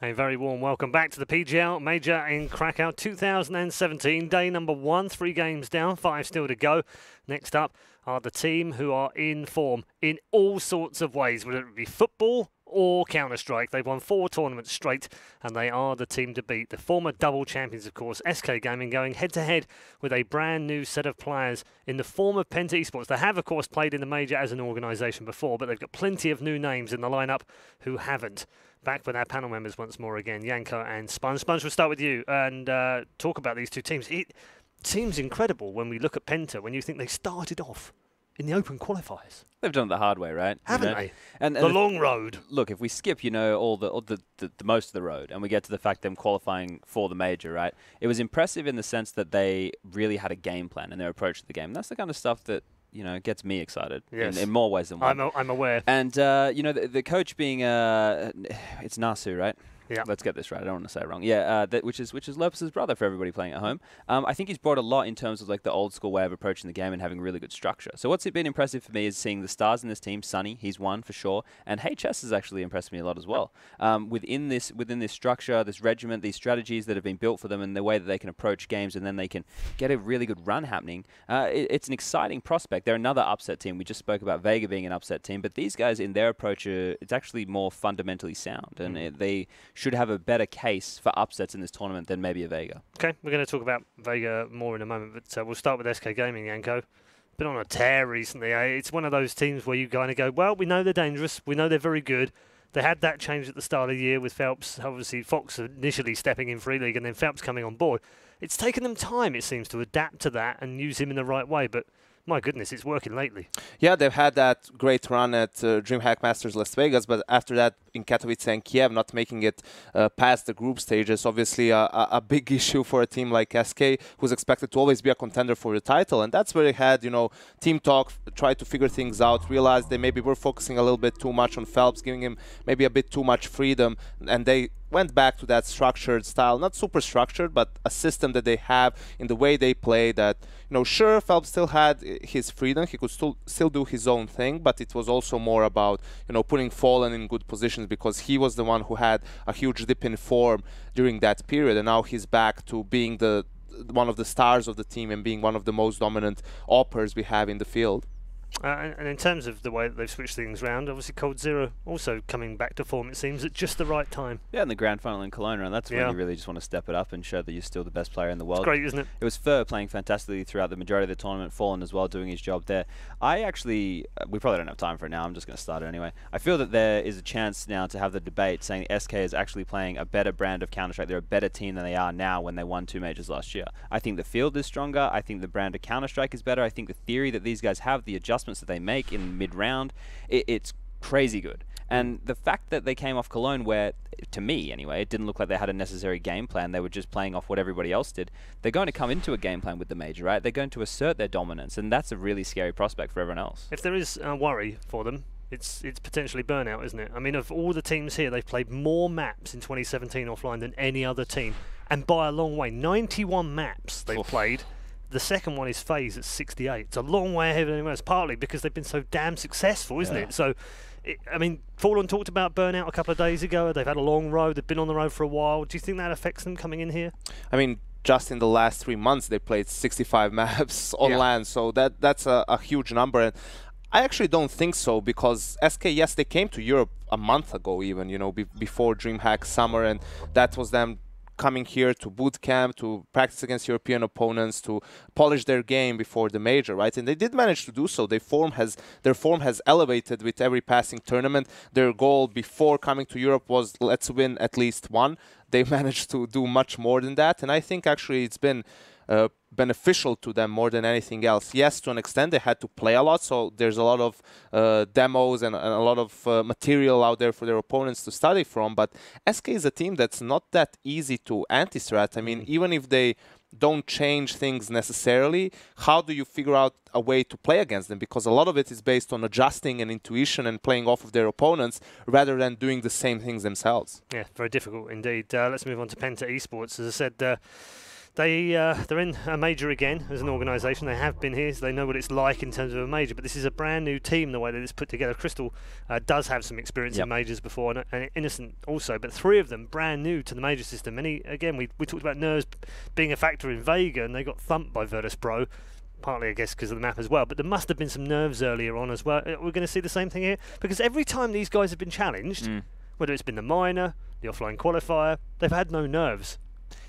A very warm welcome back to the PGL Major in Krakow 2017, day number 1, 3 games down, 5 still to go. Next up are the team who are in form in all sorts of ways, whether it be football or Counter-Strike. They've won 4 tournaments straight and they are the team to beat. The former double champions, of course, SK Gaming, going head-to-head with a brand new set of players in the form of Penta Esports. They have, of course, played in the Major as an organisation before, but they've got plenty of new names in the lineup who haven't. Back with our panel members once more again, Yanko and Sponge. Sponge, we'll start with you and talk about these two teams. It seems incredible when we look at Penta, when you think they started off in the open qualifiers. They've done it the hard way, right? Haven't they? And the long road. Look, if we skip, all the most of the road, and we get to the fact them qualifying for the major, right? It was impressive in the sense that they really had a game plan in their approach to the game. That's the kind of stuff that gets me excited in more ways than one. I'm aware. And, the coach being, it's Nasu, right? Yeah. Let's get this right. I don't want to say it wrong. Yeah, which is Lopez's brother for everybody playing at home. I think he's brought a lot in terms of like the old school way of approaching the game and having really good structure. So what's been impressive for me is seeing the stars in this team. Sonny, he's one for sure, and HS has actually impressed me a lot as well. Within this structure, this regiment, these strategies that have been built for them, and the way that they can approach games, and then they can get a really good run happening. It's an exciting prospect. They're another upset team. We just spoke about Vega being an upset team, but these guys in their approach, it's actually more fundamentally sound, and they should have a better case for upsets in this tournament than maybe a Vega. Okay, we're going to talk about Vega more in a moment, but we'll start with SK Gaming, Yanko. Been on a tear recently. It's one of those teams where you kind of go, well, we know they're dangerous, we know they're very good. They had that change at the start of the year with Phelps, obviously Fox initially stepping in Free League and then Phelps coming on board. It's taken them time, it seems, to adapt to that and use him in the right way, but my goodness, it's working lately. Yeah, they've had that great run at DreamHack Masters Las Vegas, but after that in Katowice and Kiev, not making it past the group stages, obviously a big issue for a team like SK, who's expected to always be a contender for the title. And that's where they had, team talk, tried to figure things out, realized they maybe were focusing a little bit too much on Phelps, giving him maybe a bit too much freedom, and they went back to that structured style, not super structured, but a system that they have in the way they play that, sure, Phelps still had his freedom, he could still do his own thing, but it was also more about, putting Fallen in good positions because he was the one who had a huge dip in form during that period, and now he's back to being one of the stars of the team and being one of the most dominant oppers we have in the field. And in terms of the way that they've switched things around, obviously Cold Zero also coming back to form, it seems, at just the right time. Yeah, in the grand final in Cologne, and that's when you really just want to step it up and show that you're still the best player in the world. It's great, isn't it? It was Fur playing fantastically throughout the majority of the tournament, Fallen as well, doing his job there. I actually, we probably don't have time for it now, I'm just going to start it anyway. I feel that there is a chance now to have the debate saying SK is actually playing a better brand of Counter-Strike. They're a better team than they are now when they won 2 majors last year. I think the field is stronger, I think the brand of Counter-Strike is better, I think the theory that these guys have, the adjustments that they make in mid-round, it's crazy good. And the fact that they came off Cologne where, to me anyway, it didn't look like they had a necessary game plan, they were just playing off what everybody else did, they're going to come into a game plan with the major, right? They're going to assert their dominance, and that's a really scary prospect for everyone else. If there is a worry for them, it's potentially burnout, isn't it? I mean, of all the teams here, they've played more maps in 2017 offline than any other team, and by a long way. 91 maps they've played. The second one is FaZe at 68. It's a long way ahead of anyone else, partly because they've been so damn successful, isn't it? So, I mean, Fallen talked about burnout a couple of days ago. They've had a long road. They've been on the road for a while. Do you think that affects them coming in here? I mean, just in the last 3 months, they played 65 maps on LAN, so that's a huge number. And I actually don't think so, because SK, yes, they came to Europe a month ago even, before DreamHack Summer, and that was them coming here to boot camp, to practice against European opponents, to polish their game before the major, right? And they did manage to do so. Their form has elevated with every passing tournament. Their goal before coming to Europe was, let's win at least one. They managed to do much more than that, and I think actually it's been beneficial to them more than anything else. Yes, to an extent, they had to play a lot, so there's a lot of demos and a lot of material out there for their opponents to study from, but SK is a team that's not that easy to anti-strat. I mean, even if they don't change things necessarily, how do you figure out a way to play against them? Because a lot of it is based on adjusting and intuition and playing off of their opponents rather than doing the same things themselves. Yeah, very difficult indeed. Let's move on to Penta Esports. As I said, They're in a major again as an organisation. They have been here, so they know what it's like in terms of a major. But this is a brand new team, the way that it's put together. Crystal does have some experience in majors before, and Innocent also. But 3 of them brand new to the major system. And again, we talked about nerves being a factor in Vega, and they got thumped by Virtus.pro. Partly, I guess, because of the map as well. But there must have been some nerves earlier on as well. We're going to see the same thing here, because every time these guys have been challenged, whether it's been the minor, the offline qualifier, they've had no nerves.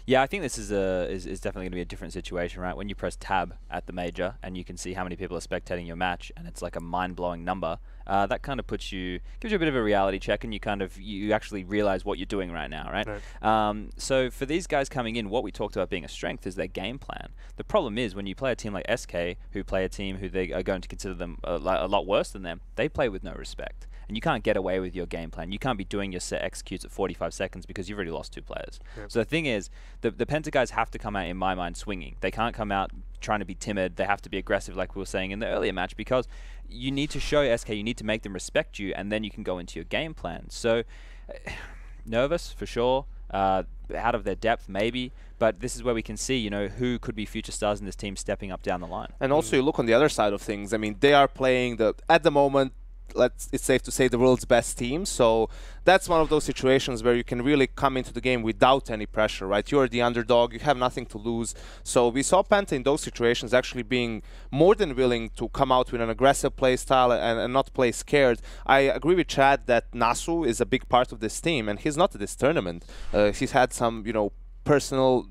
Yeah, I think this is definitely going to be a different situation, right? When you press tab at the major and you can see how many people are spectating your match, and it's like a mind-blowing number, that kind of gives you a bit of a reality check, and you actually realize what you're doing right now, right? So for these guys coming in, what we talked about being a strength is their game plan. The problem is when you play a team like SK, who play a team who they are going to consider them a lot worse than them, they play with no respect. And you can't get away with your game plan. You can't be doing your set executes at 45 seconds because you've already lost 2 players. So the thing is, the Penta guys have to come out, in my mind, swinging. They can't come out trying to be timid. They have to be aggressive, like we were saying in the earlier match, because you need to show SK, you need to make them respect you, and then you can go into your game plan. So, nervous, for sure. Out of their depth, maybe. But this is where we can see, who could be future stars in this team stepping up down the line. And also, you look on the other side of things. I mean, they are playing at the moment, it's safe to say, the world's best team. So that's one of those situations where you can really come into the game without any pressure, right? You're the underdog, you have nothing to lose. So we saw Penta in those situations actually being more than willing to come out with an aggressive play style and not play scared. I agree with Chad that Nasu is a big part of this team, and he's not at this tournament. He's had some, personal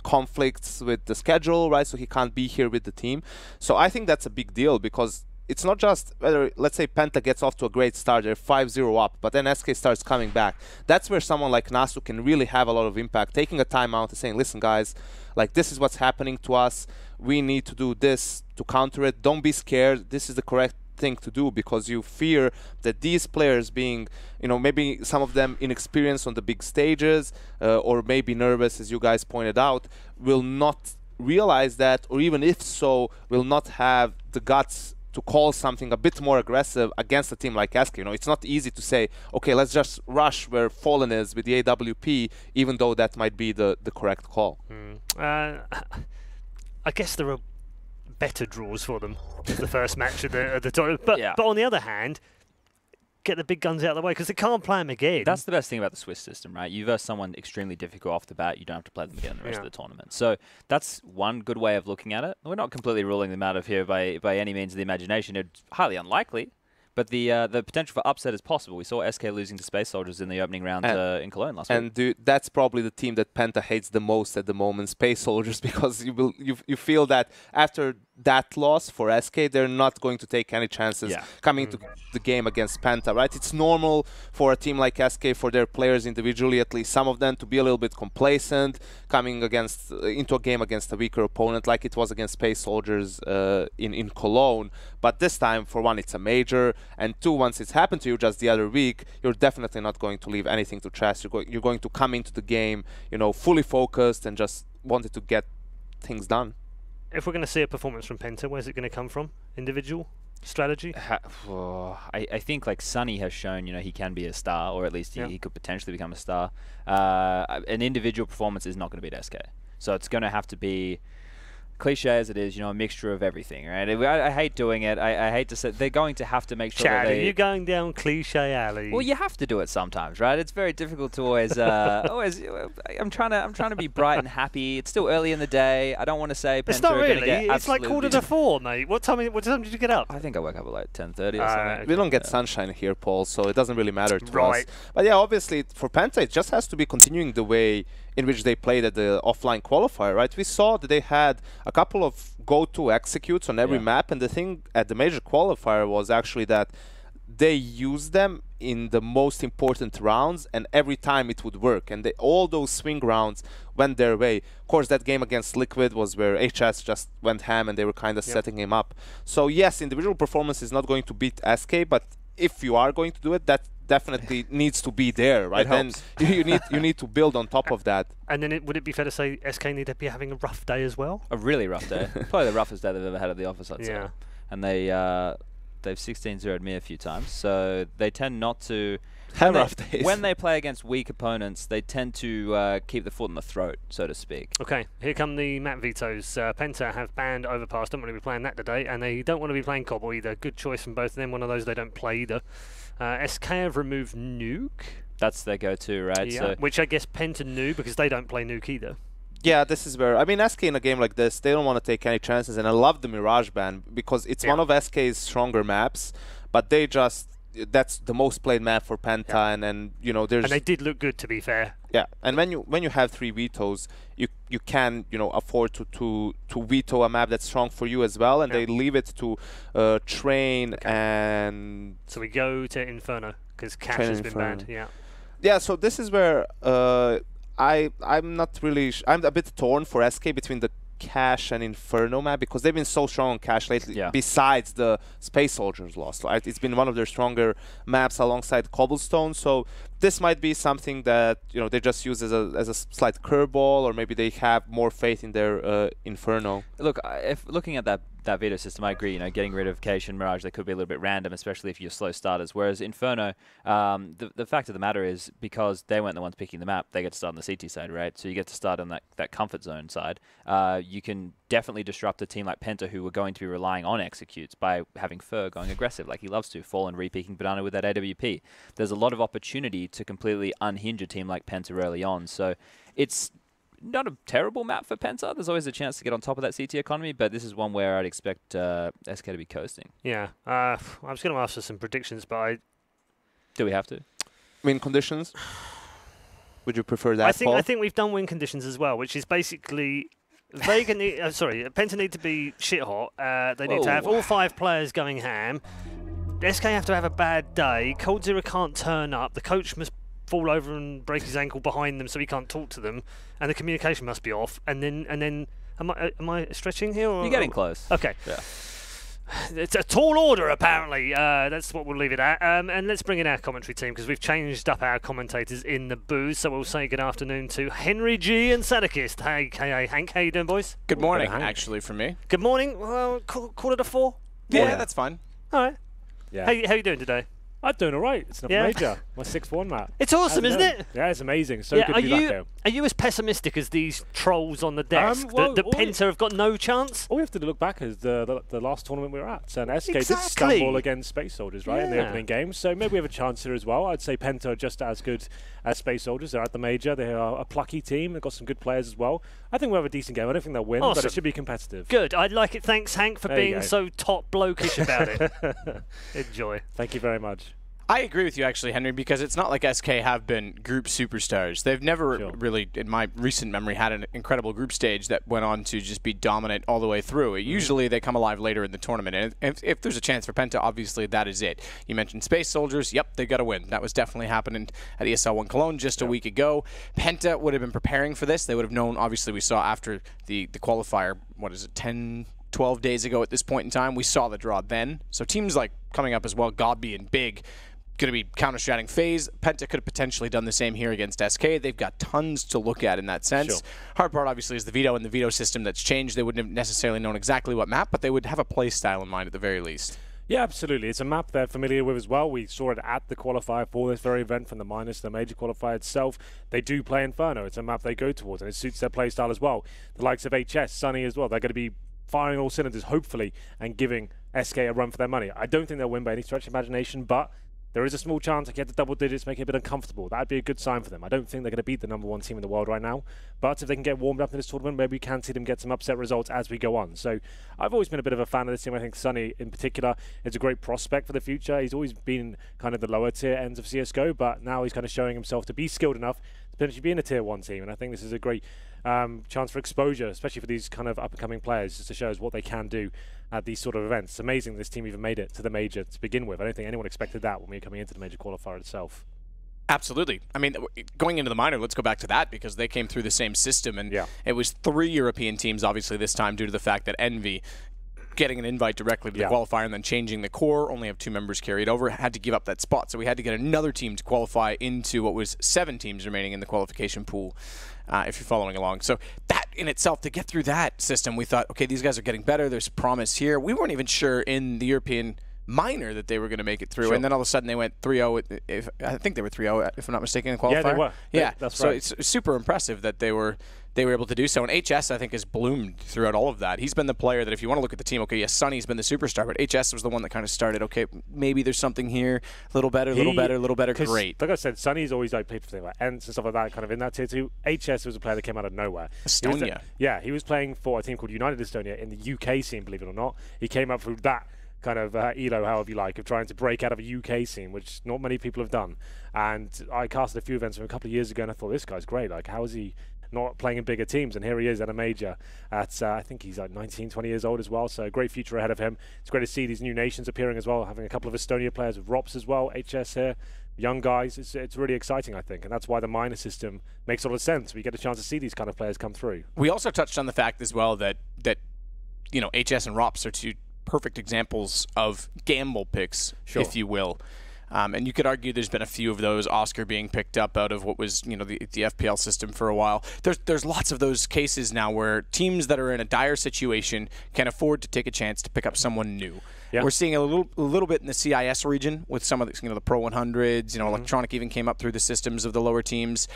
conflicts with the schedule, right? So he can't be here with the team. So I think that's a big deal, because it's not just whether, let's say, Penta gets off to a great start, they're 5-0 up, but then SK starts coming back. That's where someone like Nasu can really have a lot of impact, taking a timeout and saying, listen, guys, like, this is what's happening to us. We need to do this to counter it. Don't be scared. This is the correct thing to do, because you fear that these players being, maybe some of them inexperienced on the big stages, or maybe nervous, as you guys pointed out, will not realize that, or even if so, will not have the guts to call something a bit more aggressive against a team like SK. It's not easy to say, okay, let's just rush where Fallen is with the AWP, even though that might be the correct call. I guess there are better draws for them as the first match of the tournament. But on the other hand, get the big guns out of the way, because they can't play them again. That's the best thing about the Swiss system, right? You verse someone extremely difficult off the bat, you don't have to play them again the rest of the tournament. So that's one good way of looking at it. We're not completely ruling them out of here by any means of the imagination. It's highly unlikely, but the potential for upset is possible. We saw SK losing to Space Soldiers in the opening round in Cologne last week. And that's probably the team that Penta hates the most at the moment, Space Soldiers, because you feel that after that loss for SK, they're not going to take any chances coming to the game against Penta, right? It's normal for a team like SK, for their players individually, at least some of them, to be a little bit complacent coming into a game against a weaker opponent, like it was against Space Soldiers in Cologne. But this time, for one, it's a major, and two, once it's happened to you just the other week, you're definitely not going to leave anything to chance. You're going to come into the game, fully focused and just wanted to get things done. If we're going to see a performance from Penta, where's it going to come from? Individual strategy? I think like Sunny has shown, he can be a star, or at least he could potentially become a star. An individual performance is not going to beat SK. So it's going to have to be, cliche as it is, a mixture of everything, right? I hate doing it. I hate to say they're going to have to make sure Chad, that are you going down cliche alley? Well, you have to do it sometimes, right? It's very difficult to always. I'm trying to be bright and happy. It's still early in the day. I don't want to say. It's not really. It's like 4:45, mate. What time did you get up? I think I woke up at like 10:30 or something. We don't get sunshine here, Paul, so it doesn't really matter to us. But yeah, obviously for Penta, it just has to be continuing the way in which they played at the offline qualifier, right? We saw that they had a couple of go-to executes on every map, and the thing at the major qualifier was actually that they used them in the most important rounds, and every time it would work, and all those swing rounds went their way. Of course, that game against Liquid was where HS just went ham and they were kind of setting him up. So yes, individual performance is not going to beat SK, but if you are going to do it, that definitely needs to be there, right? Then you need to build on top of that. And then would it be fair to say SK need to be having a rough day as well? A really rough day. Probably the roughest day they've ever had at the office, I'd say. And they they've 16-0'd me a few times, so they tend not to. Have rough days. When they play against weak opponents, they tend to keep the foot in the throat, so to speak. Okay, here come the map vetoes. Penta have banned Overpass, don't want to be playing that today, and they don't want to be playing Cobble either. Good choice from both of them, one of those they don't play either. SK have removed Nuke. That's their go-to, right? Yeah, So which I guess Penta knew because they don't play Nuke either. Yeah, this is where, I mean, SK in a game like this, they don't want to take any chances, and I love the Mirage ban because it's one of SK's stronger maps, but they just, that's the most played map for Penta, and you know, there's... And they did look good, to be fair. Yeah, and when you have 3 vetoes, you can, you know, afford to veto a map that's strong for you as well, and they leave it to Train and... So we go to Inferno, because Cash has been banned, Yeah, so this is where I'm not really... I'm a bit torn for SK between the Cash and Inferno map because they've been so strong on Cash lately, besides the Space Soldiers loss. Right? It's been one of their stronger maps alongside Cobblestone, so this might be something that, you know, they just use as a slight curveball, or maybe they have more faith in their Inferno. Look, if looking at that veto system, I agree. You know, getting rid of Cache and Mirage, they could be a little bit random, especially if you're slow starters. Whereas Inferno, the fact of the matter is, because they weren't the ones picking the map, they get to start on the CT side, right? So you get to start on that comfort zone side. You can definitely disrupt a team like Penta, who were going to be relying on executes, by having Fur going aggressive like he loves to, Fallen re-peeking Banana with that AWP. There's a lot of opportunity to completely unhinge a team like Penta early on. So it's not a terrible map for Penta. There's always a chance to get on top of that CT economy, but this is one where I'd expect SK to be coasting. Yeah. I was going to ask for some predictions, but Do we have to? Win conditions? Would you prefer that, I think we've done win conditions as well, which is basically... Vega need, Penta need to be shit hot. They need to have all 5 players going ham. SK have to have a bad day. Cold Zero can't turn up. The coach must fall over and break his ankle behind them so he can't talk to them, and the communication must be off. And then, am I stretching here? Or, You're getting close. Okay. Yeah. It's a tall order, apparently. That's what we'll leave it at. And let's bring in our commentary team, because we've changed up our commentators in the booth. So we'll say good afternoon to Henry G and Sadakist. Hey, Hank. How you doing, boys? Good morning, actually, from me. Good morning. Well, call it a 4. Yeah, that's fine. All right. Yeah. How you doing today? I'm doing all right. It's another major. My 6-1 map. It's awesome, isn't it? Yeah, it's amazing. So good to be back here. Are you as pessimistic as these trolls on the desk? The Penta have got no chance? All we have to look back is the last tournament we were at. And SK did stumble against Space Soldiers, right, in the opening game. So maybe we have a chance here as well. I'd say Penta are just as good as Space Soldiers. They're at the major. They are a plucky team. They've got some good players as well. I think we'll have a decent game. I don't think they'll win, but it should be competitive. Good. I like it. Thanks, Hank, for being so top blokish about it. Enjoy. Thank you very much. I agree with you, actually, Henry, because it's not like SK have been group superstars. They've never really, in my recent memory, had an incredible group stage that went on to just be dominant all the way through. Usually they come alive later in the tournament, and if there's a chance for Penta, obviously that is it. You mentioned Space Soldiers. Yep, they got to win. That was definitely happening at ESL 1 Cologne just a week ago. Penta would have been preparing for this. They would have known, obviously, we saw after the qualifier, 12 days ago at this point in time, we saw the draw then. So teams like coming up as well, Godby and Big, going to be counter-stratting FaZe. Penta could have potentially done the same here against SK. They've got tons to look at in that sense. Hard part, obviously, is the veto and the veto system that's changed. They wouldn't have necessarily known exactly what map, but they would have a play style in mind at the very least. Yeah, absolutely. It's a map they're familiar with as well. We saw it at the qualifier for this very event, from the minors to the major qualifier itself. They do play Inferno. It's a map they go towards, and it suits their play style as well. The likes of HS, Sunny as well, they're going to be firing all cylinders, hopefully, and giving SK a run for their money. I don't think they'll win by any stretch of imagination, but there is a small chance they get to double digits, make it a bit uncomfortable. That'd be a good sign for them. I don't think they're going to beat the #1 team in the world right now, but if they can get warmed up in this tournament, maybe we can see them get some upset results as we go on. So I've always been a bit of a fan of this team. I think Sunny, in particular, is a great prospect for the future. He's always been kind of the lower tier ends of CSGO, but now he's kind of showing himself to be skilled enough to potentially be in a tier 1 team, and I think this is a great chance for exposure, especially for these kind of up-and-coming players, just to show us what they can do at these sort of events. It's amazing this team even made it to the major to begin with. I don't think anyone expected that when we were coming into the major qualifier itself. Absolutely. I mean, going into the minor, let's go back to that, because they came through the same system, and it was 3 European teams, obviously, this time, due to the fact that Envy, getting an invite directly to the qualifier and then changing the core, only have 2 members carried over, had to give up that spot. So we had to get another team to qualify into what was 7 teams remaining in the qualification pool, if you're following along. So that in itself, to get through that system, we thought, okay, these guys are getting better. There's promise here. We weren't even sure in the European minor that they were going to make it through, and then all of a sudden they went 3-0. I think they were 3-0, if I'm not mistaken, in qualifier. Yeah, they were. Yeah, that's so right. it's super impressive that they were able to do so. And HS, I think, has bloomed throughout all of that. He's been the player that, if you want to look at the team, okay, yes, Sonny's been the superstar, but HS was the one that kind of started, okay, maybe there's something here, a little better, great. Like I said, Sonny's always played for things like Ents and stuff like that, kind of in that tier 2. HS was a player that came out of nowhere. Estonia. He was playing for a team called United Estonia in the UK scene, believe it or not. He came up through that kind of ELO, however you like, of trying to break out of a UK scene, which not many people have done. And I casted a few events from a couple of years ago, and I thought, this guy's great. Like, how is he not playing in bigger teams? And here he is at a major at, I think he's like 19, 20 years old as well, so a great future ahead of him. It's great to see these new nations appearing as well, having a couple of Estonia players with ROPS as well, HS here, young guys. It's really exciting, I think, and that's why the minor system makes a lot of sense. We get a chance to see these kind of players come through. We also touched on the fact as well that HS and ROPS are two perfect examples of gamble picks, if you will. And you could argue there's been a few of those, Oscar being picked up out of what was, the FPL system for a while. There's lots of those cases now where teams that are in a dire situation can afford to take a chance to pick up someone new. Yeah. We're seeing a little bit in the CIS region with some of the Pro 100s. Electronic even came up through the systems of the lower teams.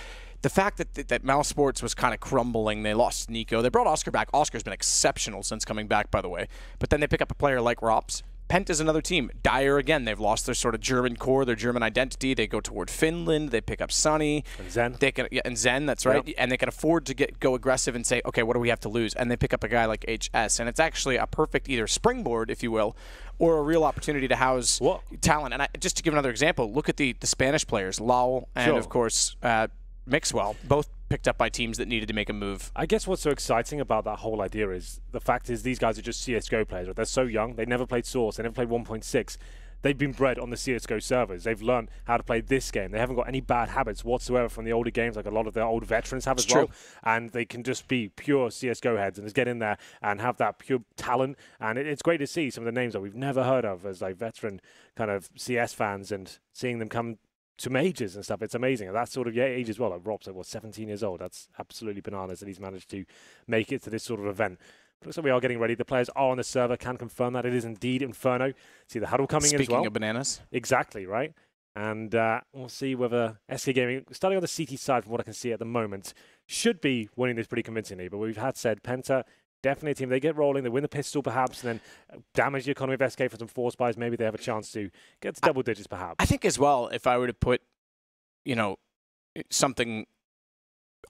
The fact that Mouse Sports was kind of crumbling, they lost Nico. They brought Oscar back. Oscar's been exceptional since coming back, by the way. But then they pick up a player like ROPS. Penta's another team. Dire again. They've lost their sort of German core, their German identity. They go toward Finland. They pick up Sonny. And Zen. And Zen, that's right. Yep. And they can afford to go aggressive and say, okay, what do we have to lose? And they pick up a guy like HS. And it's actually a perfect either springboard, if you will, or a real opportunity to house talent. And just to give another example, look at the Spanish players, Lau and, of course, Mixwell, both picked up by teams that needed to make a move. I guess what's so exciting about that whole idea is the fact is these guys are just CSGO players. They're so young. They never played Source. They never played 1.6. They've been bred on the CSGO servers. They've learned how to play this game. They haven't got any bad habits whatsoever from the older games, like a lot of the old veterans have as well. And they can just be pure CSGO heads and just get in there and have that pure talent. And it's great to see some of the names that we've never heard of as like veteran kind of CS fans and seeing them come to majors and stuff. It's amazing. At that sort of age as well. Like Rob's like, 17 years old. That's absolutely bananas that he's managed to make it to this sort of event. But looks like we are getting ready. The players are on the server. Can confirm that it is indeed Inferno. See the huddle coming in as well. Speaking of bananas. Exactly, right? And we'll see whether SK Gaming, starting on the CT side from what I can see at the moment, should be winning this pretty convincingly. But we've had said Penta, definitely a team. They get rolling, they win the pistol perhaps, and then damage the economy of SK for some force buys. Maybe they have a chance to get to double digits perhaps. I think as well, if I were to put, something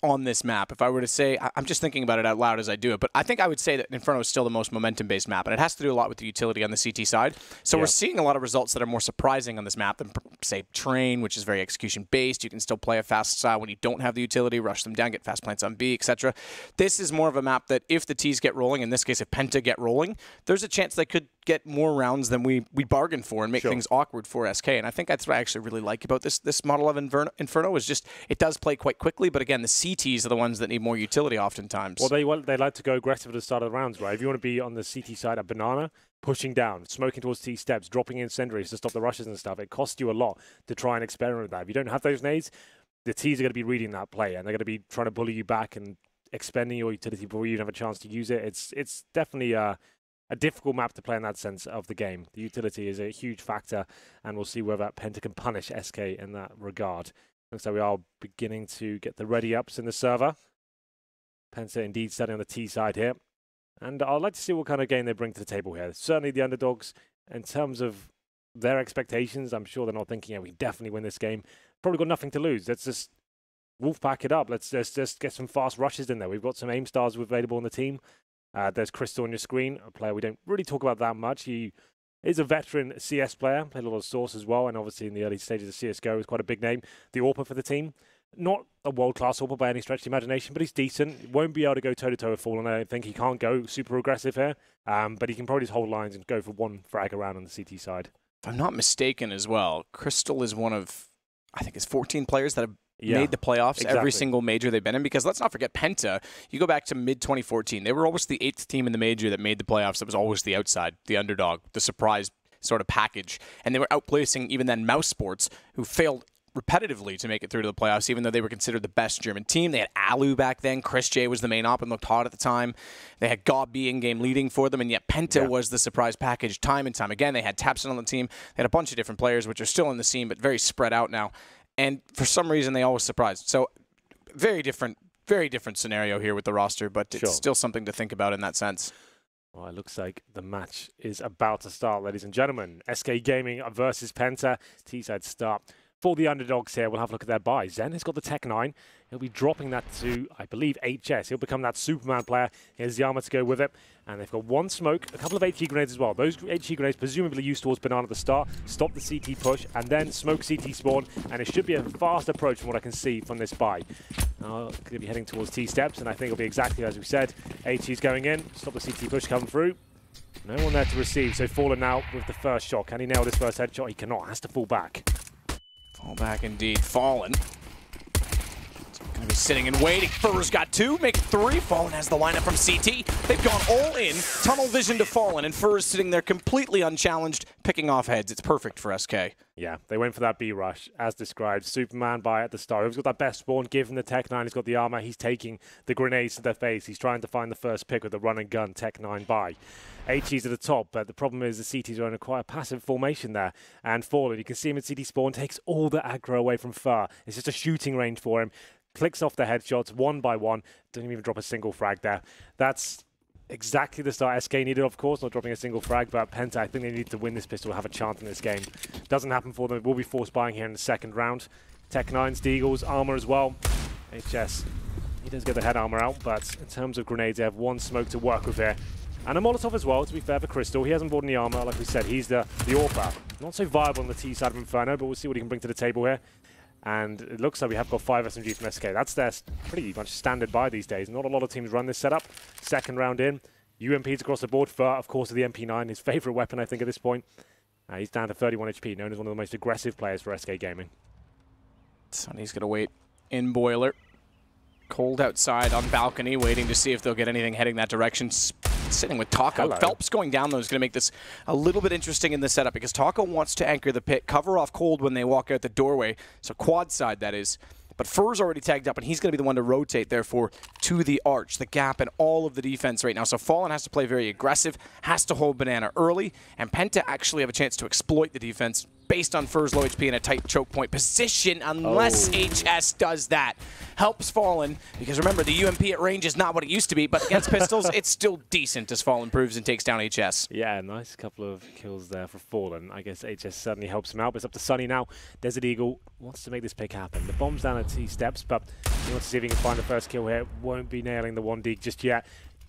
on this map, if I were to say, I'm just thinking about it out loud as I do it, but I think I would say that Inferno is still the most momentum-based map, and it has to do a lot with the utility on the CT side. So we're seeing a lot of results that are more surprising on this map than, say, Train, which is very execution-based. You can still play a fast style when you don't have the utility, rush them down, get fast plants on B, etc. This is more of a map that if the Ts get rolling, in this case if Penta get rolling, there's a chance they could get more rounds than we bargained for and make things awkward for SK. And I think that's what I actually really like about this model of Inferno is just it does play quite quickly, but again, the CTs are the ones that need more utility oftentimes. Well, they like to go aggressive at the start of the rounds, right? If you want to be on the CT side at Banana, pushing down, smoking towards T steps, dropping in incendiaries to stop the rushes and stuff, it costs you a lot to try and experiment with that. If you don't have those nades, the Ts are going to be reading that play, and they're going to be trying to bully you back and expending your utility before you even have a chance to use it. It's definitely a difficult map to play in that sense of the game. The utility is a huge factor, and we'll see whether Penta can punish SK in that regard. Looks like we are beginning to get the ready-ups in the server. Penta indeed standing on the T side here. And I'd like to see what kind of game they bring to the table here. Certainly the underdogs, in terms of their expectations, I'm sure they're not thinking, yeah, we definitely win this game. Probably got nothing to lose. Let's just wolfpack it up. Let's just get some fast rushes in there. We've got some aim stars available on the team. There's Crystal on your screen, a player we don't really talk about that much. He is a veteran CS player, played a lot of Source as well, and obviously in the early stages of CSGO is quite a big name. The AWPer for the team. Not a world-class AWPer by any stretch of the imagination, but he's decent. Won't be able to go toe-to-toe with Fallen. I don't think he can't go super aggressive here, but he can probably just hold lines and go for one frag around on the CT side. If I'm not mistaken as well, Crystal is one of, I think it's 14 players that have made the playoffs every single major they've been in, because let's not forget Penta. You go back to mid-2014, they were always the 8th team in the major that made the playoffs. That was always the outside, the underdog, the surprise sort of package, and they were outplacing even then Mouse Sports, who failed repetitively to make it through to the playoffs, even though they were considered the best German team. They had Alu back then. Chris J was the main op and looked hot at the time. They had Gabi in-game leading for them, and yet Penta was the surprise package time and time again. They had Tapson on the team. They had a bunch of different players, which are still in the scene, but very spread out now. And for some reason, they always surprised. So very different scenario here with the roster, but it's still something to think about in that sense. Well, it looks like the match is about to start, ladies and gentlemen. SK Gaming versus Penta. T-side start. For the underdogs here, we'll have a look at their buy. Zen has got the Tech 9. He'll be dropping that to, I believe, HS. He'll become that Superman player. Here's Yama to go with it. And they've got one smoke, a couple of HE grenades as well. Those HE grenades presumably used towards Banana at the start. Stop the CT push, and then smoke CT spawn. And it should be a fast approach from what I can see from this buy. Going to be heading towards T-steps, and I think it'll be exactly as we said. HE's going in. Stop the CT push coming through. No one there to receive, so Fallen now with the first shot. Can he nail this first headshot? He cannot. Has to fall back. Fall back indeed. Fallen. Going to be sitting and waiting. Fur's got 2, make it 3. Fallen has the lineup from CT. They've gone all in. Tunnel vision to Fallen, and Fur's sitting there completely unchallenged, picking off heads. It's perfect for SK. Yeah, they went for that B rush, as described. Superman by at the start. Who's got that best spawn? Give him the Tech 9. He's got the armor. He's taking the grenades to their face. He's trying to find the first pick with the run and gun Tech 9 buy. HE's at the top, but the problem is the CTs are in a quite a passive formation there. And Fallen, you can see him in CT spawn, takes all the aggro away from Fur. It's just a shooting range for him. Clicks off the headshots one by one. Doesn't even drop a single frag there. That's exactly the start SK needed, of course, not dropping a single frag, but Penta, I think they need to win this pistol, have a chance in this game. Doesn't happen for them. It will be forced buying here in the second round. Tech 9's Deagles, armor as well. HS, he does get the head armor out, but in terms of grenades, they have one smoke to work with here. And a Molotov as well, to be fair for Crystal. He hasn't bought any armor, like we said. He's the AWPer. Not so viable on the T side of Inferno, but we'll see what he can bring to the table here. And it looks like we have got 5 SMGs from SK. That's their pretty much standard buy these days. Not a lot of teams run this setup. Second round in. UMPs across the board. Fur, of course, the MP9, his favorite weapon, I think, at this point. He's down to 31 HP, known as one of the most aggressive players for SK Gaming. Sonny's going to wait in Boiler. Cold outside on balcony, waiting to see if they'll get anything heading that direction. Sitting with Taco. Hello. Phelps going down, though, is going to make this a little bit interesting in the setup because Taco wants to anchor the pit, cover off Cold when they walk out the doorway. So quad side, that is. But Fur's already tagged up, and he's going to be the one to rotate, therefore, to the arch, the gap, and all of the defense right now. So Fallen has to play very aggressive, has to hold Banana early, and Penta actually have a chance to exploit the defense based on Fur's low HP and a tight choke point position, unless HS does that. Helps Fallen, because remember, the UMP at range is not what it used to be, but against pistols, it's still decent as Fallen proves and takes down HS. Yeah, nice couple of kills there for Fallen. I guess HS certainly helps him out, but it's up to Sunny now. Desert Eagle wants to make this pick happen. The bomb's down at T-steps, but he wants to see if he can find the first kill here. Won't be nailing the 1D just yet.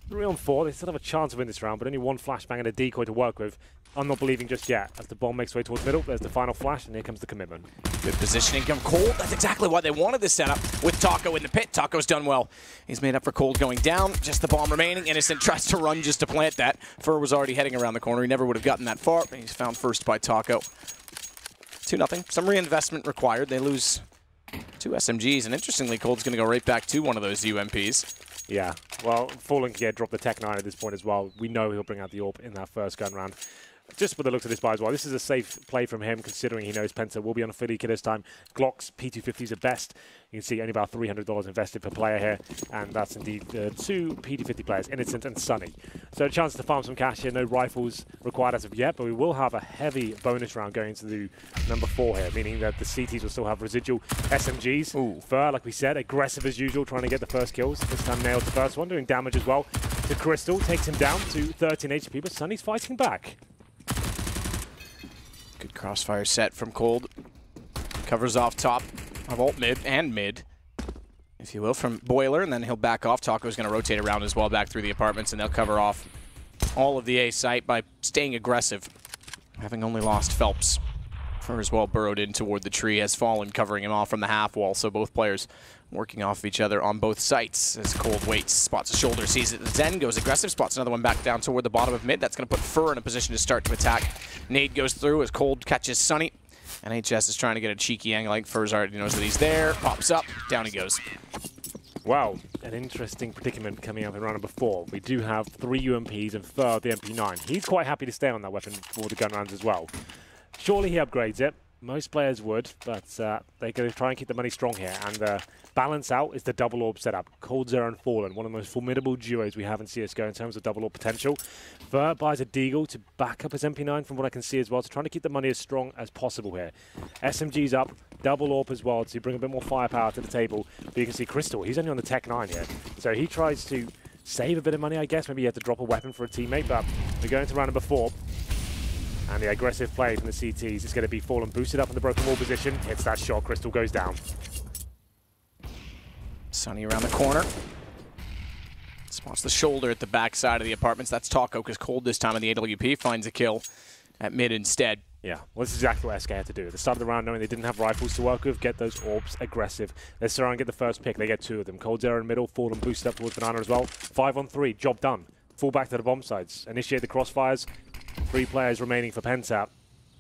3 on 4, they still have a chance to win this round, but only one flashbang and a decoy to work with. I'm not believing just yet. As the bomb makes way towards middle, there's the final flash, and here comes the commitment. Good positioning from Cold. That's exactly why they wanted this setup with Taco in the pit. Taco's done well. He's made up for Cold going down. Just the bomb remaining. Innocent tries to run just to plant that. Fur was already heading around the corner. He never would have gotten that far, but he's found first by Taco. 2-0. Some reinvestment required. They lose 2 SMGs, and interestingly, Cold's going to go right back to one of those UMPs. Yeah, well, Fallen can drop the Tech 9 at this point as well. We know he'll bring out the AWP in that first gun round. Just with the looks of this buy as well, this is a safe play from him, considering he knows Penta will be on a Philly kit this time. Glock's P250s at best. You can see only about $300 invested per player here, and that's indeed 2 P250 players, Innocent and Sunny. So a chance to farm some cash here. No rifles required as of yet, but we will have a heavy bonus round going into the number 4 here, meaning that the CTs will still have residual SMGs. Ooh. Fur, like we said, aggressive as usual, trying to get the first kills. This time nails the first one, doing damage as well. The Crystal takes him down to 13 HP, but Sunny's fighting back. Good crossfire set from Cold. Covers off top of alt mid and mid, if you will, from Boiler, and then he'll back off. Taco's going to rotate around as well back through the apartments, and they'll cover off all of the A site by staying aggressive, having only lost Phelps. Fur as well burrowed in toward the tree, has Fallen covering him off from the half wall, so both players working off each other on both sites as Cold waits, spots a shoulder, sees it. Zen goes aggressive, spots another one back down toward the bottom of mid. That's going to put Fur in a position to start to attack. Nade goes through as Cold catches Sunny, and HS is trying to get a cheeky angle. Like Fur's already knows that he's there, pops up, down he goes. Wow, an interesting predicament coming up in round number 4. We do have 3 UMPs and Fur the MP9. He's quite happy to stay on that weapon for the gun rounds as well. Surely he upgrades it. Most players would, but they're going to try and keep the money strong here. And balance out is the double orb setup. Cold Zero and Fallen, one of the most formidable duos we have in CSGO in terms of double orb potential. Fer buys a Deagle to back up his MP9 from what I can see as well, to trying to keep the money as strong as possible here. SMG's up, double orb as well to bring a bit more firepower to the table. But you can see Crystal, he's only on the Tech 9 here. So he tries to save a bit of money, I guess. Maybe he had to drop a weapon for a teammate, but we're going to round number 4. And the aggressive play from the CTs is going to be Fallen boosted up in the broken wall position. Hits that shot, Crystal goes down. Sunny around the corner. Spots the shoulder at the back side of the apartments. That's Taco, because Cold this time in the AWP finds a kill at mid instead. Yeah, well, this is exactly what SK had to do. At the start of the round, knowing they didn't have rifles to work with, get those orbs aggressive. Let's try and get the first pick. They get 2 of them. Cold Zero in the middle, Fallen boosted up towards Banana as well. 5 on 3, job done. Fall back to the bomb sites. Initiate the crossfires. 3 players remaining for Penta.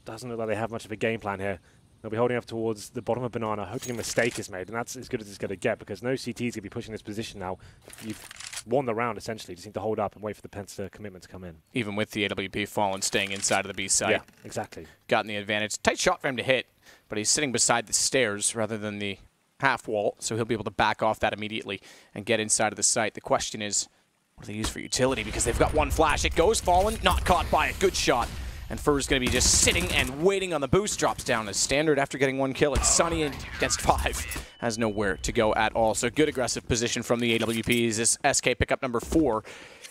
Doesn't look like they have much of a game plan here. They'll be holding up towards the bottom of Banana, hoping a mistake is made, and that's as good as it's going to get, because no CT is going to be pushing this position now. You've won the round, essentially. You just need to hold up and wait for the Penta commitment to come in. Even with the AWP Fallen staying inside of the B side. Yeah, exactly. Gotten the advantage. Tight shot for him to hit, but he's sitting beside the stairs rather than the half wall, so he'll be able to back off that immediately and get inside of the site. The question is, what do they use for utility? Because they've got 1 flash. It goes Fallen, not caught by a good shot. And Fur's going to be just sitting and waiting on the boost. Drops down as standard after getting 1 kill. It's Sunny against 5. Has nowhere to go at all. So good aggressive position from the AWPs. This SK pickup number 4.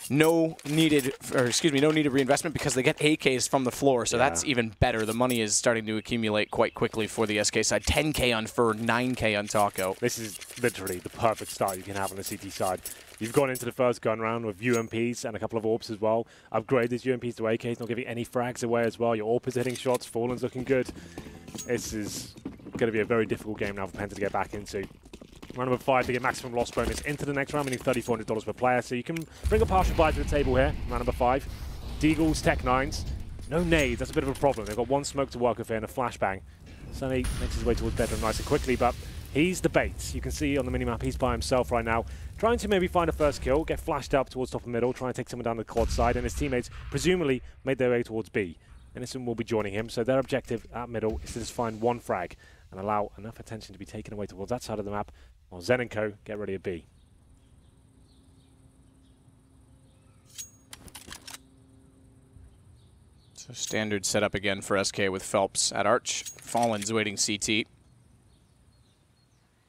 No needed reinvestment because they get AKs from the floor. So that's even better. The money is starting to accumulate quite quickly for the SK side. 10K on Fur, 9K on Taco. This is literally the perfect start you can have on the CT side. You've gone into the first gun round with UMPs and a couple of orbs as well. Upgrade these UMPs to AKs, not giving any frags away as well. Your AWP is hitting shots, Fallen's looking good. This is going to be a very difficult game now for Penta to get back into. Round number 5 to get maximum loss bonus into the next round, meaning $3,400 per player. So you can bring a partial buy to the table here, round number 5. Deagles, Tech 9s. No nades, that's a bit of a problem. They've got 1 smoke to work with here and a flashbang. Sunny makes his way towards bedroom nice and quickly, but he's the bait. You can see on the minimap he's by himself right now, trying to maybe find a first kill, get flashed up towards top and middle, try and take someone down the quad side, and his teammates presumably made their way towards B. Innocent will be joining him, so their objective at middle is to just find 1 frag and allow enough attention to be taken away towards that side of the map, while Zen and Co get ready at B. So standard setup again for SK with Phelps at Arch. Fallen's waiting CT.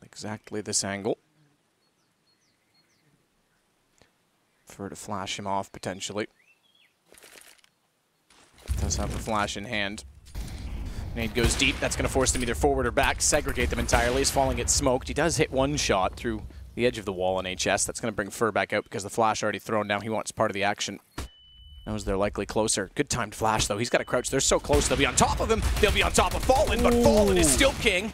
Exactly this angle. For to flash him off potentially. Does have the flash in hand. Nade goes deep. That's going to force them either forward or back. Segregate them entirely. As Fallen gets smoked. He does hit 1 shot through the edge of the wall on HS. That's going to bring Fur back out because the flash already thrown down. He wants part of the action. Knows they're likely closer. Good timed flash though. He's got to crouch. They're so close. They'll be on top of him. They'll be on top of Fallen, but Fallen is still king.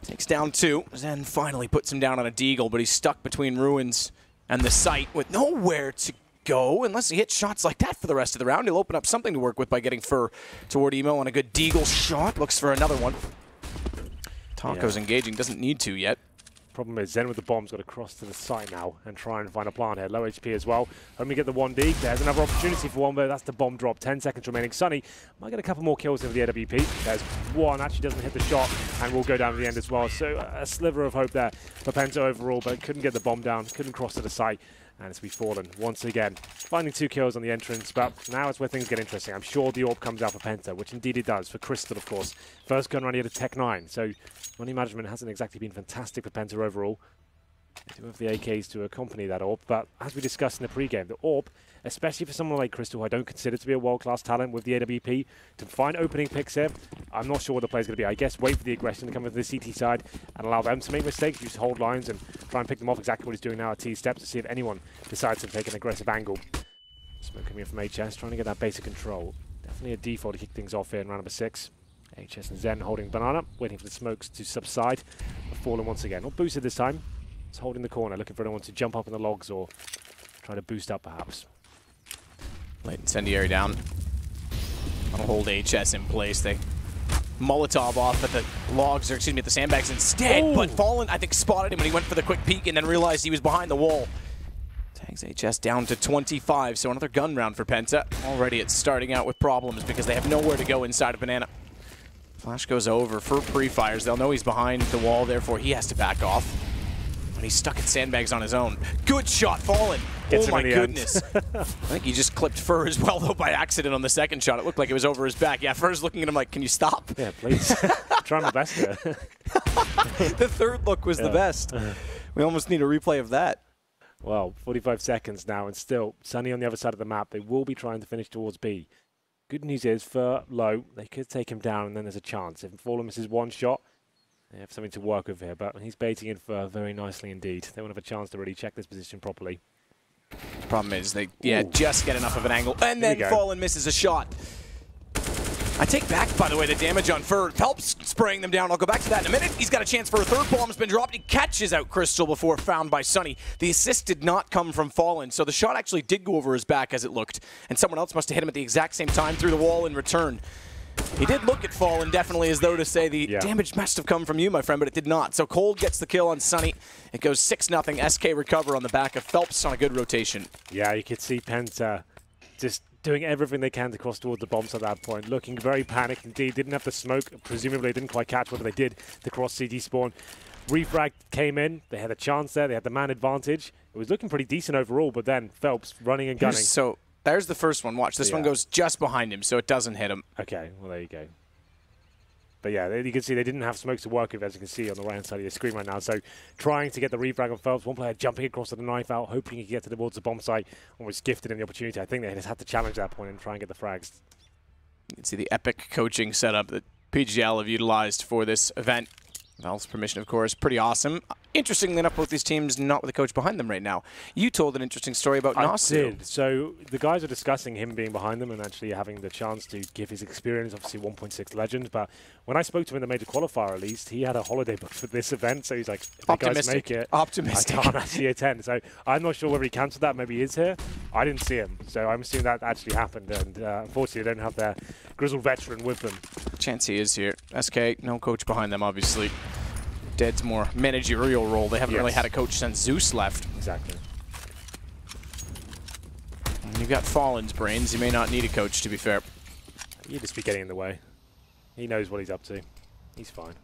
Takes down 2. Zen finally puts him down on a Deagle, but he's stuck between ruins and the site with nowhere to go. Unless he hits shots like that for the rest of the round, he'll open up something to work with by getting Fur toward Emo on a good Deagle shot. Looks for another one. Taco's engaging. Doesn't need to yet. Problem is Zen with the bomb's got to cross to the site now and try and find a plant here. Low HP as well. Hoping we get the 1D. There's another opportunity for one, but that's the bomb drop. 10 seconds remaining. Sunny might get a couple more kills in the AWP. There's 1. Actually doesn't hit the shot and will go down to the end as well. So a sliver of hope there for Penta overall, but couldn't get the bomb down. Couldn't cross to the site. And it's Fallen once again. Finding 2 kills on the entrance, but now it's where things get interesting. I'm sure the orb comes out for Penta, which indeed it does. For Crystal, of course. First gun round, he had a Tech 9. So money management hasn't exactly been fantastic for Penta overall. They do have the AKs to accompany that orb, but as we discussed in the pregame, the orb, especially for someone like Crystal, who I don't consider to be a world-class talent with the AWP, to find opening picks here, I'm not sure what the play's going to be. I guess wait for the aggression to come with the CT side and allow them to make mistakes, just hold lines and try and pick them off, exactly what he's doing now at T-steps, to see if anyone decides to take an aggressive angle. Smoke coming in from HS, trying to get that basic control. Definitely a default to kick things off here in round number 6. HS and Zen holding Banana, waiting for the smokes to subside. Fallen once again, not boosted this time. It's holding the corner, looking for anyone to jump up in the logs or try to boost up perhaps. Late incendiary down. I'll hold HS in place. They Molotov off at the logs, or excuse me, at the sandbags instead. But Fallen, I think, spotted him when he went for the quick peek and then realized he was behind the wall. Tags HS down to 25, so another gun round for Penta. Already it's starting out with problems because they have nowhere to go inside of Banana. Flash goes over for pre-fires. They'll know he's behind the wall, therefore he has to back off. And he's stuck at sandbags on his own. Good shot, Fallen. Oh my goodness. I think he just clipped Fur as well, though, by accident on the second shot. It looked like it was over his back. Yeah, Fur's looking at him like, can you stop? Yeah, please. Try my best here. The third look was the best. We almost need a replay of that. Well, 45 seconds now, and still Sunny on the other side of the map. They will be trying to finish towards B. Good news is, Fur low, they could take him down, and then there's a chance. If Fallen misses one shot, they have something to work with here, but he's baiting in Fur very nicely indeed. They won't have a chance to really check this position properly. Problem is, they just get enough of an angle, and then Fallen misses a shot. I take back, by the way, the damage on Fur. Helps spraying them down. I'll go back to that in a minute. He's got a chance for a third. Bomb's been dropped. He catches out Crystal before found by Sunny. The assist did not come from Fallen, so the shot actually did go over his back as it looked, and someone else must have hit him at the exact same time through the wall in return. He did look at Fallen definitely as though to say the damage must have come from you, my friend, but it did not. So Cold gets the kill on Sunny. It goes 6-0. SK recover on the back of Phelps on a good rotation. Yeah, you could see Penta just doing everything they can to cross towards the bombs at that point. Looking very panicked indeed. Didn't have the smoke. Presumably didn't quite catch what they did to cross CD spawn. Refrag came in. They had a chance there. They had the man advantage. It was looking pretty decent overall, but then Phelps running and gunning. So there's the first one. Watch. This one goes just behind him, so it doesn't hit him. Okay, well, there you go. But yeah, you can see they didn't have smoke to work with, as you can see on the right-hand side of your screen right now. So trying to get the refrag on Phelps. One player jumping across to the knife out, hoping he could get towards the bomb site. Almost gifted him the opportunity. I think they just had to challenge that point and try and get the frags. You can see the epic coaching setup that PGL have utilized for this event. Valve's permission, of course, pretty awesome. Interestingly enough, both these teams not with a coach behind them right now. You told an interesting story about Nasu. I did. So the guys are discussing him being behind them and actually having the chance to give his experience, obviously 1.6 legend. But when I spoke to him in the major qualifier, at least, he had a holiday booked for this event. So he's like, if the guys make it, optimistic. I can't actually attend. So I'm not sure whether he cancelled that. Maybe he is here. I didn't see him. So I'm assuming that actually happened. And unfortunately, they don't have their grizzled veteran with them. Chance he is here. SK, no coach behind them, obviously. Dead's more managerial role. They haven't really had a coach since Zeus left. Exactly. And you've got Fallen's brains. He may not need a coach, to be fair. He'd just be getting in the way. He knows what he's up to. He's fine.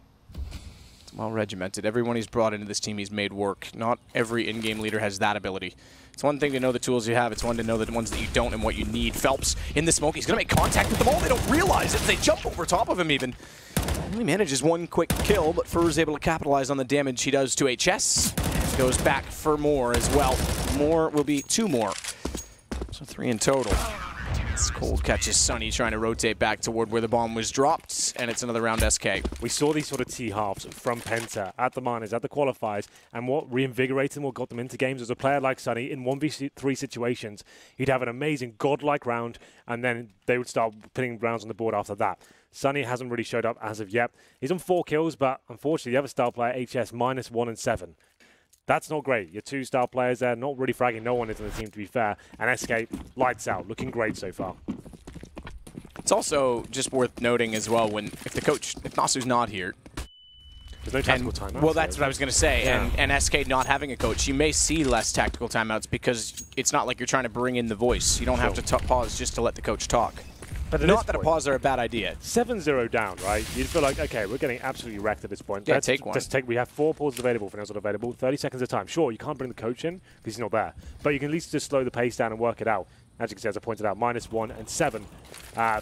It's well regimented. Everyone he's brought into this team he's made work. Not every in-game leader has that ability. It's one thing to know the tools you have. It's one to know the ones that you don't and what you need. Phelps in the smoke. He's going to make contact with them all. They don't realize it. They jump over top of him even. He manages one quick kill, but Fur is able to capitalize on the damage he does to HS. Goes back for more as well. More will be 2 more. So 3 in total. It's Cold catches Sunny trying to rotate back toward where the bomb was dropped, and it's another round SK. We saw these sort of T-halves from Penta at the minors, at the qualifiers, and what reinvigorated them, what got them into games was a player like Sunny in 1v3 situations. He'd have an amazing godlike round, and then they would start putting rounds on the board after that. Sunny hasn't really showed up as of yet. He's on 4 kills, but unfortunately the other star player, HS, -1 and 7. That's not great. Your 2 star players there, not really fragging. No one is in the team, to be fair. And SK, lights out. Looking great so far. It's also just worth noting as well, if Nasu's not here. There's no tactical timeouts. Well, that's what I was going to say. Yeah. And SK not having a coach, you may see less tactical timeouts because it's not like you're trying to bring in the voice. You don't have to pause just to let the coach talk. But not that a pause are a bad idea. 7-0 down, right? You'd feel like, okay, we're getting absolutely wrecked at this point. Yeah, take one. We have 4 pauses available for not available, 30 seconds at a time. Sure, you can't bring the coach in because he's not there, but you can at least just slow the pace down and work it out. As you can see, as I pointed out, -1 and 7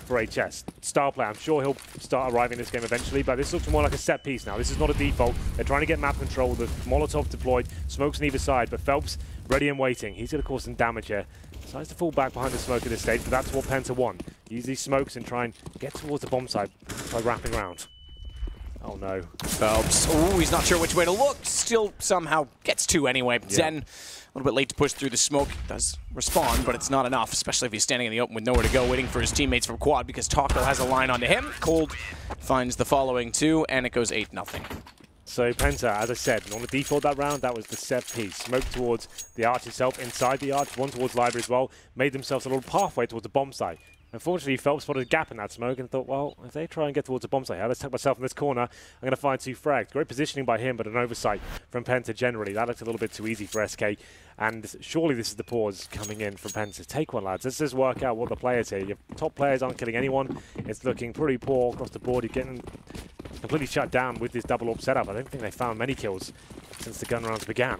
for HS. Star player, I'm sure he'll start arriving in this game eventually, but this looks more like a set piece now. This is not a default. They're trying to get map control. The Molotov deployed, smokes on either side, but Phelps ready and waiting. He's going to cause some damage here. Decides to fall back behind the smoke at this stage, but that's what Penta want. Use these smokes and try and get towards the bomb site by wrapping around. Oh no. Phelps. Oh, he's not sure which way to look. Still somehow gets 2 anyway. Yeah. Zen, a little bit late to push through the smoke. Does respond, but it's not enough, especially if he's standing in the open with nowhere to go, waiting for his teammates from quad because Taco has a line onto him. Cold finds the following 2, and it goes 8-0. So Penta, as I said, on the default that round, that was the set piece. Smoke towards the arch itself, inside the arch, one towards library as well. Made themselves a little pathway towards the bomb site. Unfortunately, Phelps spotted a gap in that smoke and thought, well, if they try and get towards the bomb site here, let's tuck myself in this corner. I'm going to find 2 frags. Great positioning by him, but an oversight from Penta generally. That looks a little bit too easy for SK. And surely this is the pause coming in from Penta. Take one, lads. Let's just work out what the players here. Your top players aren't killing anyone. It's looking pretty poor across the board. You're getting completely shut down with this double AWP setup. I don't think they found many kills since the gun rounds began.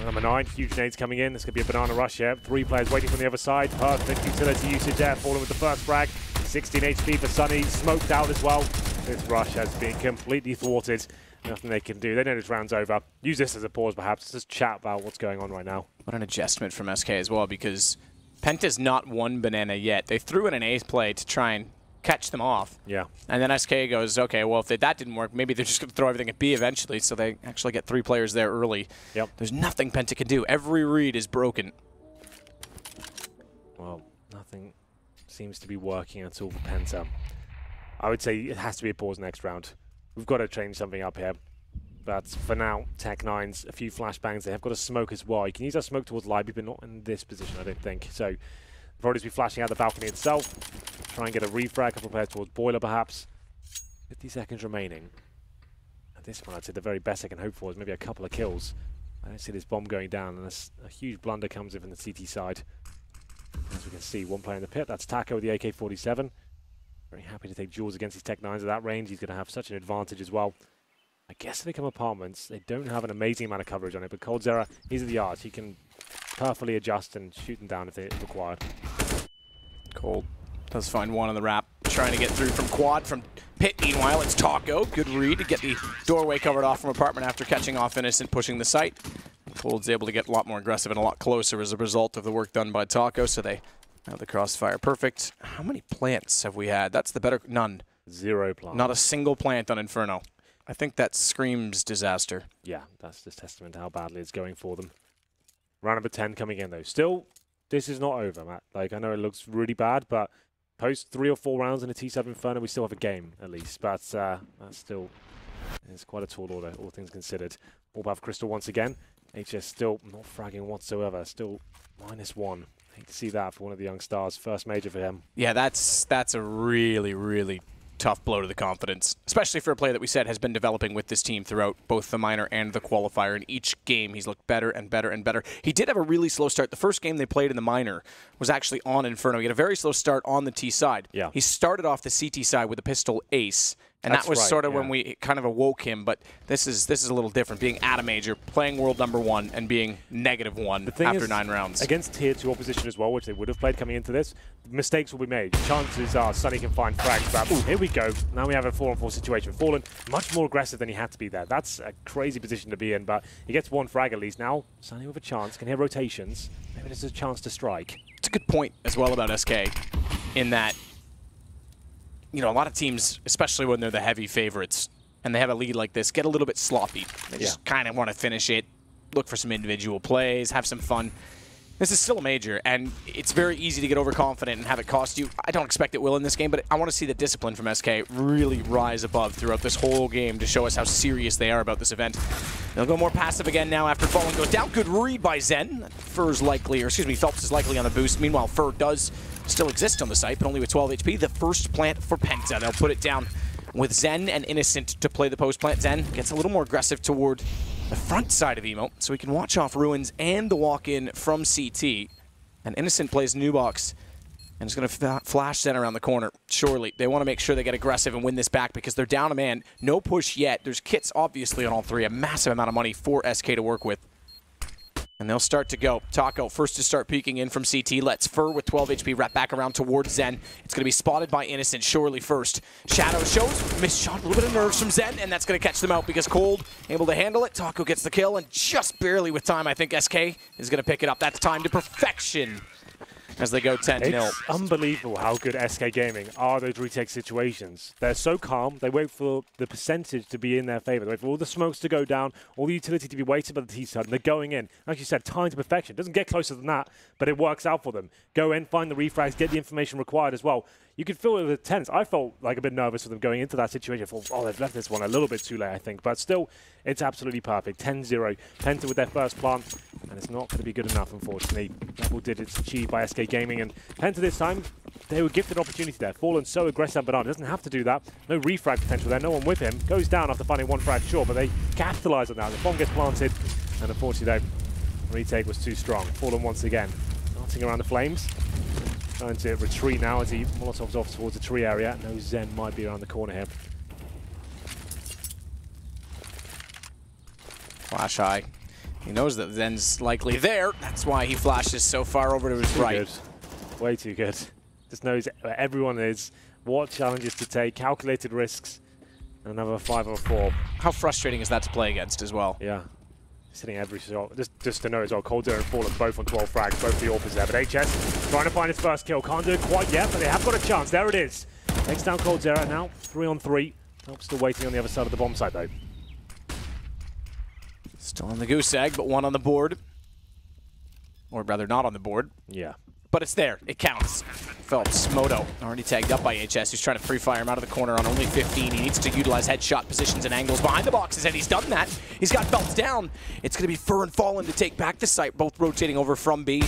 Number 9, huge nades coming in. This could be a banana rush here. 3 players waiting from the other side. Perfect utility usage there. Falling with the first frag. 16 HP for Sunny. Smoked out as well. This rush has been completely thwarted. Nothing they can do. They know this round's over. Use this as a pause, perhaps. Just chat about what's going on right now. What an adjustment from SK as well, because Penta's not won banana yet. They threw in an ace play to try and catch them off. Yeah. And then SK goes, okay, well, if that didn't work, maybe they're just going to throw everything at B eventually, so they actually get 3 players there early. Yep. There's nothing Penta can do. Every read is broken. Well, nothing seems to be working at all for Penta. I would say it has to be a pause next round. We've got to change something up here. But for now, Tech9's a few flashbangs. They have got a smoke as well. You can use that smoke towards Libby, but not in this position, I don't think. So, probably just be flashing out the balcony itself. Try and get a refrag, a couple players towards Boiler, perhaps. 50 seconds remaining. At this point, I'd say the very best I can hope for is maybe a couple of kills. I don't see this bomb going down, unless a huge blunder comes in from the CT side. As we can see, 1 player in the pit. That's Taco with the AK-47. Very happy to take duels against these Tech-9s at that range. He's going to have such an advantage as well. I guess they become apartments. They don't have an amazing amount of coverage on it, but Coldzera, he's at the arch. He can perfectly adjust and shoot them down if they're required. Cold does find 1 on the wrap. Trying to get through from quad from pit. Meanwhile, it's Taco. Good read to get the doorway covered off from apartment after catching off Innocent, pushing the site. Cold's able to get a lot more aggressive and a lot closer as a result of the work done by Taco, so they have the crossfire. Perfect. How many plants have we had? That's the better... None. 0 plants. Not a single plant on Inferno. I think that screams disaster. Yeah, that's just testament to how badly it's going for them. Round number 10 coming in, though. Still, this is not over, Matt. Like, I know it looks really bad, but post 3 or 4 rounds in a T7 Inferno, we still have a game, at least. But that still is quite a tall order, all things considered. All above Crystal once again. HS still not fragging whatsoever. Still -1. Hate to see that for one of the young stars. First major for him. Yeah, that's a really, really tough blow to the confidence, especially for a player that we said has been developing with this team throughout both the minor and the qualifier. In each game, he's looked better and better and better. He did have a really slow start. The first game they played in the minor was actually on Inferno. He had a very slow start on the T side. Yeah. He started off the CT side with a pistol ace, and That's that was right, sort of yeah. when we kind of awoke him. But this is a little different, being at a major, playing world #1, and being -1 after 9 rounds. Against tier 2 opposition as well, which they would have played coming into this, mistakes will be made. Chances are Sunny can find frags, but ooh, here we go. Now we have a 4-on-4 situation. Fallen much more aggressive than he had to be there. That's a crazy position to be in, but he gets 1 frag at least. Now Sunny with a chance, can hear rotations. Maybe there's a chance to strike. It's a good point as well about SK in that, you know, a lot of teams, especially when they're the heavy favorites and they have a lead like this, get a little bit sloppy. They just kind of want to finish it, look for some individual plays, have some fun. This is still a major, and it's very easy to get overconfident and have it cost you. I don't expect it will in this game, but I want to see the discipline from SK really rise above throughout this whole game to show us how serious they are about this event. They'll go more passive again now after Fallen goes down. Good read by Zen. Fur's likely, or excuse me, Phelps is likely on the boost. Meanwhile, Fur does still exist on the site, but only with 12 HP. The first plant for Penta. They'll put it down with Zen and Innocent to play the post plant. Zen gets a little more aggressive toward the front side of Emo, so we can watch off Ruins and the walk-in from CT. And Innocent plays Nubox, and is going to flash Zen around the corner. Surely, they want to make sure they get aggressive and win this back because they're down a man. No push yet. There's kits, obviously, on all 3. A massive amount of money for SK to work with. And they'll start to go. Taco first to start peeking in from CT. Lets Fur with 12 HP wrap back around towards Zen. It's going to be spotted by Innocent, surely first. Shadow shows, missed shot, a little bit of nerves from Zen, and that's going to catch them out because Cold able to handle it. Taco gets the kill, and just barely with time, I think SK is going to pick it up. That's time to perfection as they go 10-0. It's unbelievable how good SK Gaming are those retake situations. They're so calm. They wait for the percentage to be in their favor. They wait for all the smokes to go down, all the utility to be weighted by the T side, and they're going in. Like you said, time to perfection. It doesn't get closer than that, but it works out for them. Go in, find the refrags, get the information required as well. You could feel it was tense. I felt like a bit nervous for them going into that situation. I thought, oh, they've left this one a little bit too late, I think. But still, it's absolutely perfect. 10-0. Penta with their first plant. And it's not going to be good enough, unfortunately. Double digits achieved by SK Gaming. And Penta this time, they were gifted an opportunity there. Fallen so aggressive, but doesn't have to do that. No refrag potential there, no one with him. Goes down after finding one frag, sure, but they capitalize on that. The bomb gets planted, and unfortunately, though, retake was too strong. Fallen once again, dancing around the flames. Trying to retreat now as he Molotovs off towards the tree area. No Zen might be around the corner here. Flash high. He knows that Zen's likely there. That's why he flashes so far over to his right. Good. Way too good. Just knows where everyone is, what challenges to take, calculated risks. And another 5 or 4. How frustrating is that to play against as well? Yeah. He's hitting every shot. Just to know as well, coldzera and Fallen both on 12 frags, both the AWPers there. But HS trying to find his first kill. Can't do it quite yet, but they have got a chance. There it is. Takes down coldzera now, 3 on 3. Phelps still waiting on the other side of the bomb site though. Still on the goose egg, but 1 on the board. Or rather, not on the board. Yeah. But it's there. It counts. Phelps, Moto, already tagged up by HS, who's trying to free fire him out of the corner on only 15. He needs to utilize headshot positions and angles behind the boxes, and he's done that. He's got Phelps down. It's going to be Fur and Fallen to take back the site, both rotating over from B.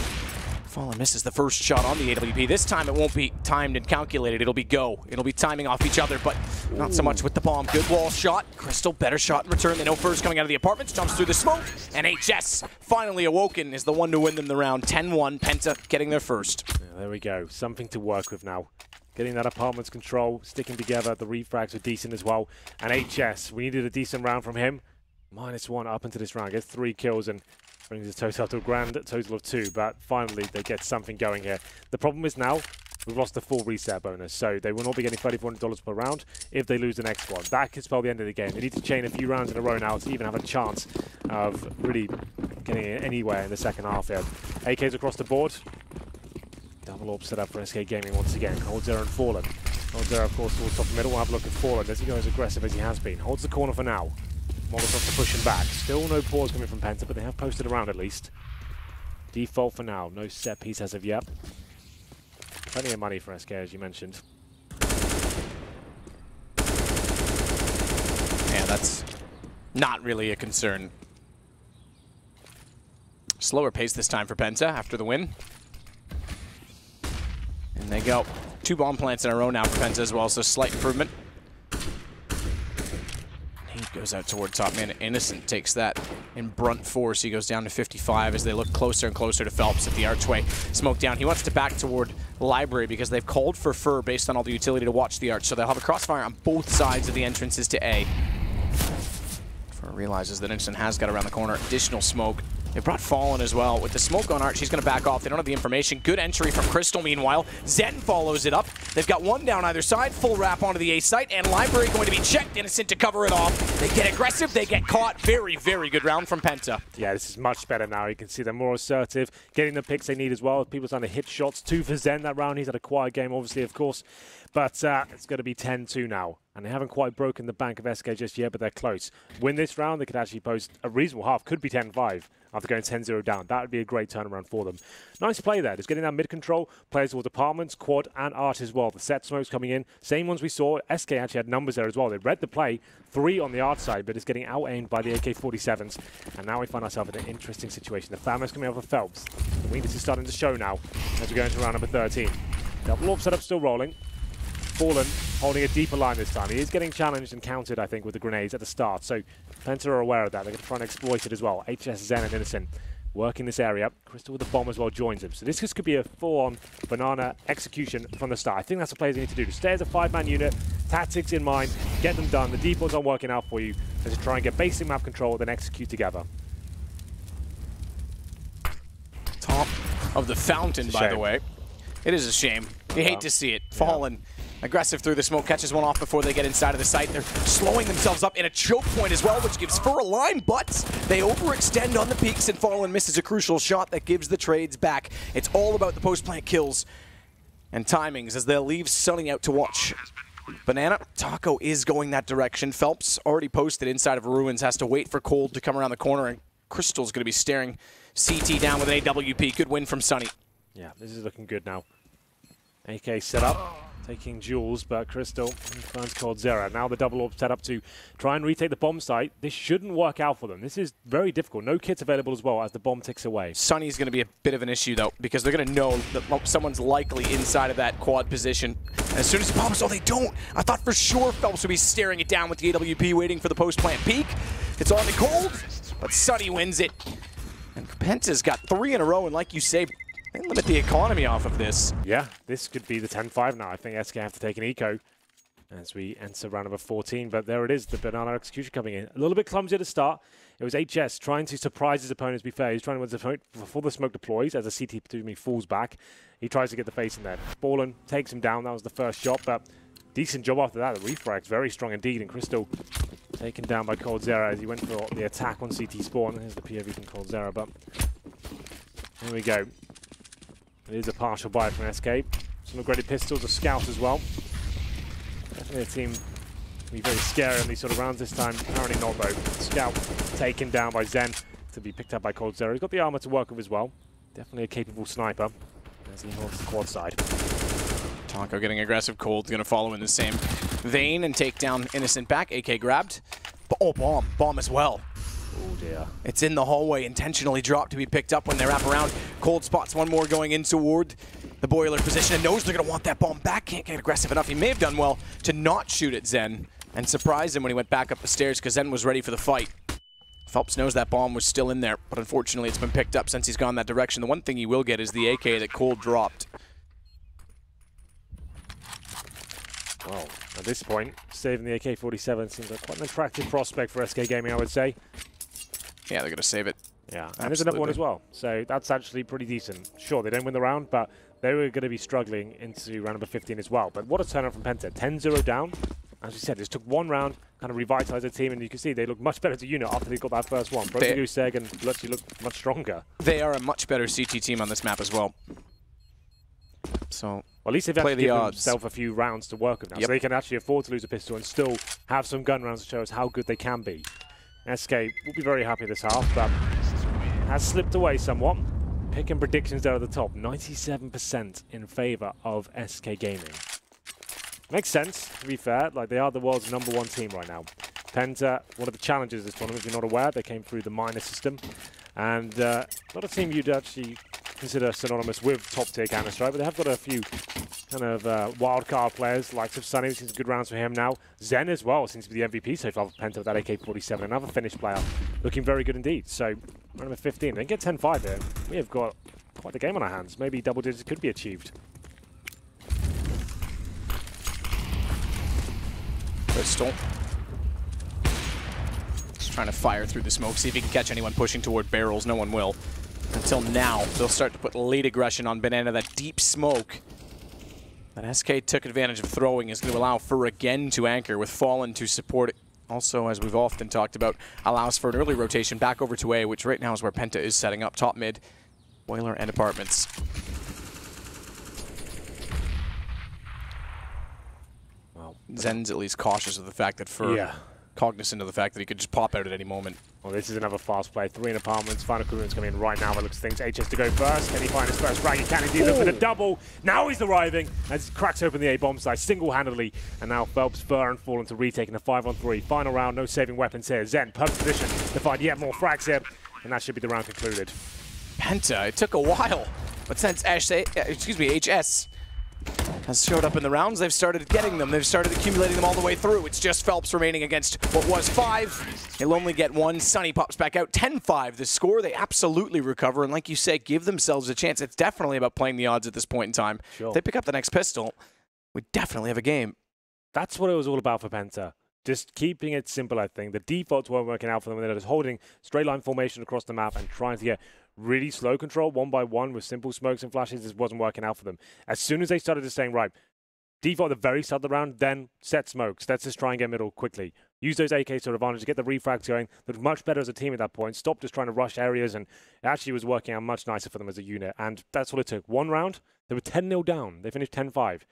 Fallen misses the first shot on the AWP. This time it won't be timed and calculated. It'll be go. It'll be timing off each other, but not so much with the bomb. Good wall shot. Crystal, better shot in return. They know Fur's coming out of the apartments, jumps through the smoke, and HS, finally awoken, is the one to win them the round. 10-1, Penta getting their first. Yeah, there we go. Something to work with now. Getting that apartments control, sticking together. The refrags were decent as well. And HS, we needed a decent round from him. -1 up into this round. Gets 3 kills and brings his total to a grand total of 2, but finally they get something going here. The problem is now we've lost the full reset bonus, so they will not be getting $3,400 per round if they lose the next one. That could spell the end of the game. They need to chain a few rounds in a row now to even have a chance of really getting anywhere in the second half here. AKs across the board. Double AWP set up for SK Gaming once again. coldzera and Fallen. coldzera, of course, towards top of the middle. We'll have a look at Fallen as he goes as aggressive as he has been. Holds the corner for now. Molotov to push him back. Still no pause coming from Penta, but they have posted around at least. Default for now. No set piece as of yet. Plenty of money for SK, as you mentioned. Yeah, that's not really a concern. Slower pace this time for Penta after the win. And they go 2 bomb plants in a row now for Penta as well, so slight improvement. Goes out toward top man. Innocent takes that in brunt force. He goes down to 55 as they look closer and closer to Phelps at the archway. Smoke down. He wants to back toward Library because they've called for Fur based on all the utility to watch the arch. So they'll have a crossfire on both sides of the entrances to A. Fur realizes that Innocent has got around the corner. Additional smoke. They brought Fallen as well. With the smoke on Arch, he's going to back off. They don't have the information. Good entry from Crystal, meanwhile. Zen follows it up. They've got 1 down either side. Full wrap onto the A site, and Library going to be checked. Innocent to cover it off. They get aggressive. They get caught. Very, very good round from Penta. Yeah, this is much better now. You can see they're more assertive, getting the picks they need as well. People trying to hit shots. 2 for Zen that round. He's had a quiet game, obviously, of course. But it's going to be 10-2 now. And they haven't quite broken the bank of SK just yet, but they're close. Win this round, they could actually post a reasonable half. Could be 10-5 after going 10-0 down. That would be a great turnaround for them. Nice play there. Just getting that mid-control. Players towards apartments, quad, and arch as well. The set smokes coming in. Same ones we saw. SK actually had numbers there as well. They read the play. 3 on the arch side, but it's getting out-aimed by the AK-47s. And now we find ourselves in an interesting situation. The Famous coming over Phelps. The weakness is starting to show now as we go into round number 13. Double AWP setup still rolling. Fallen holding a deeper line this time. He is getting challenged and countered, I think, with the grenades at the start. So Penta are aware of that. They're going to try and exploit it as well. HS, Zen, and Innocent working this area. Crystal with the bomb as well joins him. So this could be a full-on banana execution from the start. I think that's what players need to do. To stay as a 5-man unit, tactics in mind, get them done. The defaults aren't working out for you. And just try and get basic map control, then execute together. Top of the fountain, by the way. It is a shame. You hate to see it. Fallen. Aggressive through the smoke, catches one off before they get inside of the site. They're slowing themselves up in a choke point as well, which gives Fur a line, but they overextend on the peaks, and Fallen misses a crucial shot that gives the trades back. It's all about the post-plant kills and timings as they'll leave Sunny out to watch. Banana, Taco is going that direction. Phelps already posted inside of Ruins, has to wait for Cold to come around the corner, and Crystal's going to be staring CT down with an AWP. Good win from Sunny. Yeah, this is looking good now. AK set up. taking Jules, but Crystal finds coldzera. Now the double orb set up to try and retake the bomb site. This shouldn't work out for them. This is very difficult. No kits available as well as the bomb ticks away. Sunny's going to be a bit of an issue, though, because they're going to know that someone's likely inside of that quad position. And as soon as he pops, oh, they don't. I thought for sure Phelps would be staring it down with the AWP waiting for the post-plant peak. It's on to Cold, but Sunny wins it. And Penta's got 3 in a row, and like you say, they limit the economy off of this. Yeah, this could be the 10-5 now. I think SK have to take an eco as we enter round number 14. But there it is, the banana execution coming in. A little bit clumsy at the start. It was HS trying to surprise his opponents, to be fair. He's trying to win the opponent before the smoke deploys as the CT falls back. He tries to get the face in there. Ballin takes him down. That was the first shot, but decent job after that. The refrags very strong indeed. And Crystal taken down by coldzera as he went for the attack on CT spawn. Here's the POV from coldzera, but here we go. It is a partial buy from SK. Some upgraded pistols, a scout as well. Definitely a team to be very scary in these sort of rounds this time. Apparently not though. Scout taken down by Zen to be picked up by coldzera. He's got the armor to work with as well. Definitely a capable sniper as he holds the quad side. Taco getting aggressive. Cold's going to follow in the same vein and take down Innocent back. AK grabbed. Oh, bomb. Bomb as well. Oh dear. It's in the hallway, intentionally dropped to be picked up when they wrap around. Cold spots one more going in toward the boiler position and knows they're going to want that bomb back. Can't get aggressive enough. He may have done well to not shoot at Zen and surprise him when he went back up the stairs because Zen was ready for the fight. Phelps knows that bomb was still in there, but unfortunately it's been picked up since he's gone that direction. The one thing he will get is the AK that Cold dropped. Well, at this point, saving the AK-47 seems like quite an attractive prospect for SK Gaming, I would say. Yeah, they're going to save it. Yeah, and there's another one as well. So that's actually pretty decent. Sure, they don't win the round, but they were going to be struggling into round number 15 as well. But what a turnout from Penta. 10-0 down. As we said, this took one round, kind of revitalized the team, and you can see they look much better as a unit after they got that first one. Broke the goose egg and actually look much stronger. They are a much better CT team on this map as well. So, well, at least they've actually given themselves a few rounds to work with now. Yep. So they can actually afford to lose a pistol and still have some gun rounds to show us how good they can be. SK will be very happy this half, but has slipped away somewhat. Picking predictions there at the top. 97% in favor of SK Gaming. Makes sense, to be fair. Like, they are the world's #1 team right now. Penta, one of the challenges of this tournament, if you're not aware, they came through the minor system. And not a team you'd actually consider synonymous with top-tier Counter-Strike, but they have got a few kind of wild-card players, likes of Sunny, which is good rounds for him now. Zen as well seems to be the MVP so far for Penta with that AK-47. Another Finnish player looking very good indeed. So, round number 15. They get 10-5 here. We have got quite the game on our hands. Maybe double digits could be achieved. Crystal. Just trying to fire through the smoke, see if he can catch anyone pushing toward barrels. No one will. Until now, they'll start to put late aggression on Banana. That deep smoke that SK took advantage of throwing is going to allow Fur again to anchor with Fallen to support it. Also, as we've often talked about, allows for an early rotation back over to A, which right now is where Penta is setting up top mid, boiler and apartments. Well, Zen's at least cautious of the fact that Fur, cognizant of the fact that he could just pop out at any moment. Well, this is another fast play. 3 in apartments. Final Kurin's coming in right now. By looks of things, HS to go first. Can he find his first frag? He can indeed. Look for the double. Now he's arriving as he cracks open the A bomb site single-handedly. And now Phelps, Fur, and Fallen to retaking the 5-on-3. Final round, no saving weapons here. Zen, perfect position to find yet more frags here. And that should be the round concluded. Penta, it took a while, but since HS has showed up in the rounds, they've started getting them. They've started accumulating them all the way through. It's just Phelps remaining against what was 5. He'll only get 1. Sunny pops back out. 10-5 the score. They absolutely recover, and like you say, give themselves a chance. It's definitely about playing the odds at this point in time. Sure. If they pick up the next pistol, we definitely have a game. That's what it was all about for Penta. Just keeping it simple, I think. The defaults weren't working out for them, and they're just holding straight line formation across the map and trying to get really slow control, one by one, with simple smokes and flashes. This wasn't working out for them. As soon as they started just saying, right, default at the very start of the round, then set smokes. Let's just try and get middle quickly. Use those AKs to advantage, get the refrags going. They looked much better as a team at that point. Stop just trying to rush areas, and it actually was working out much nicer for them as a unit. And that's what it took. One round, they were 10-0 down. They finished 10-5.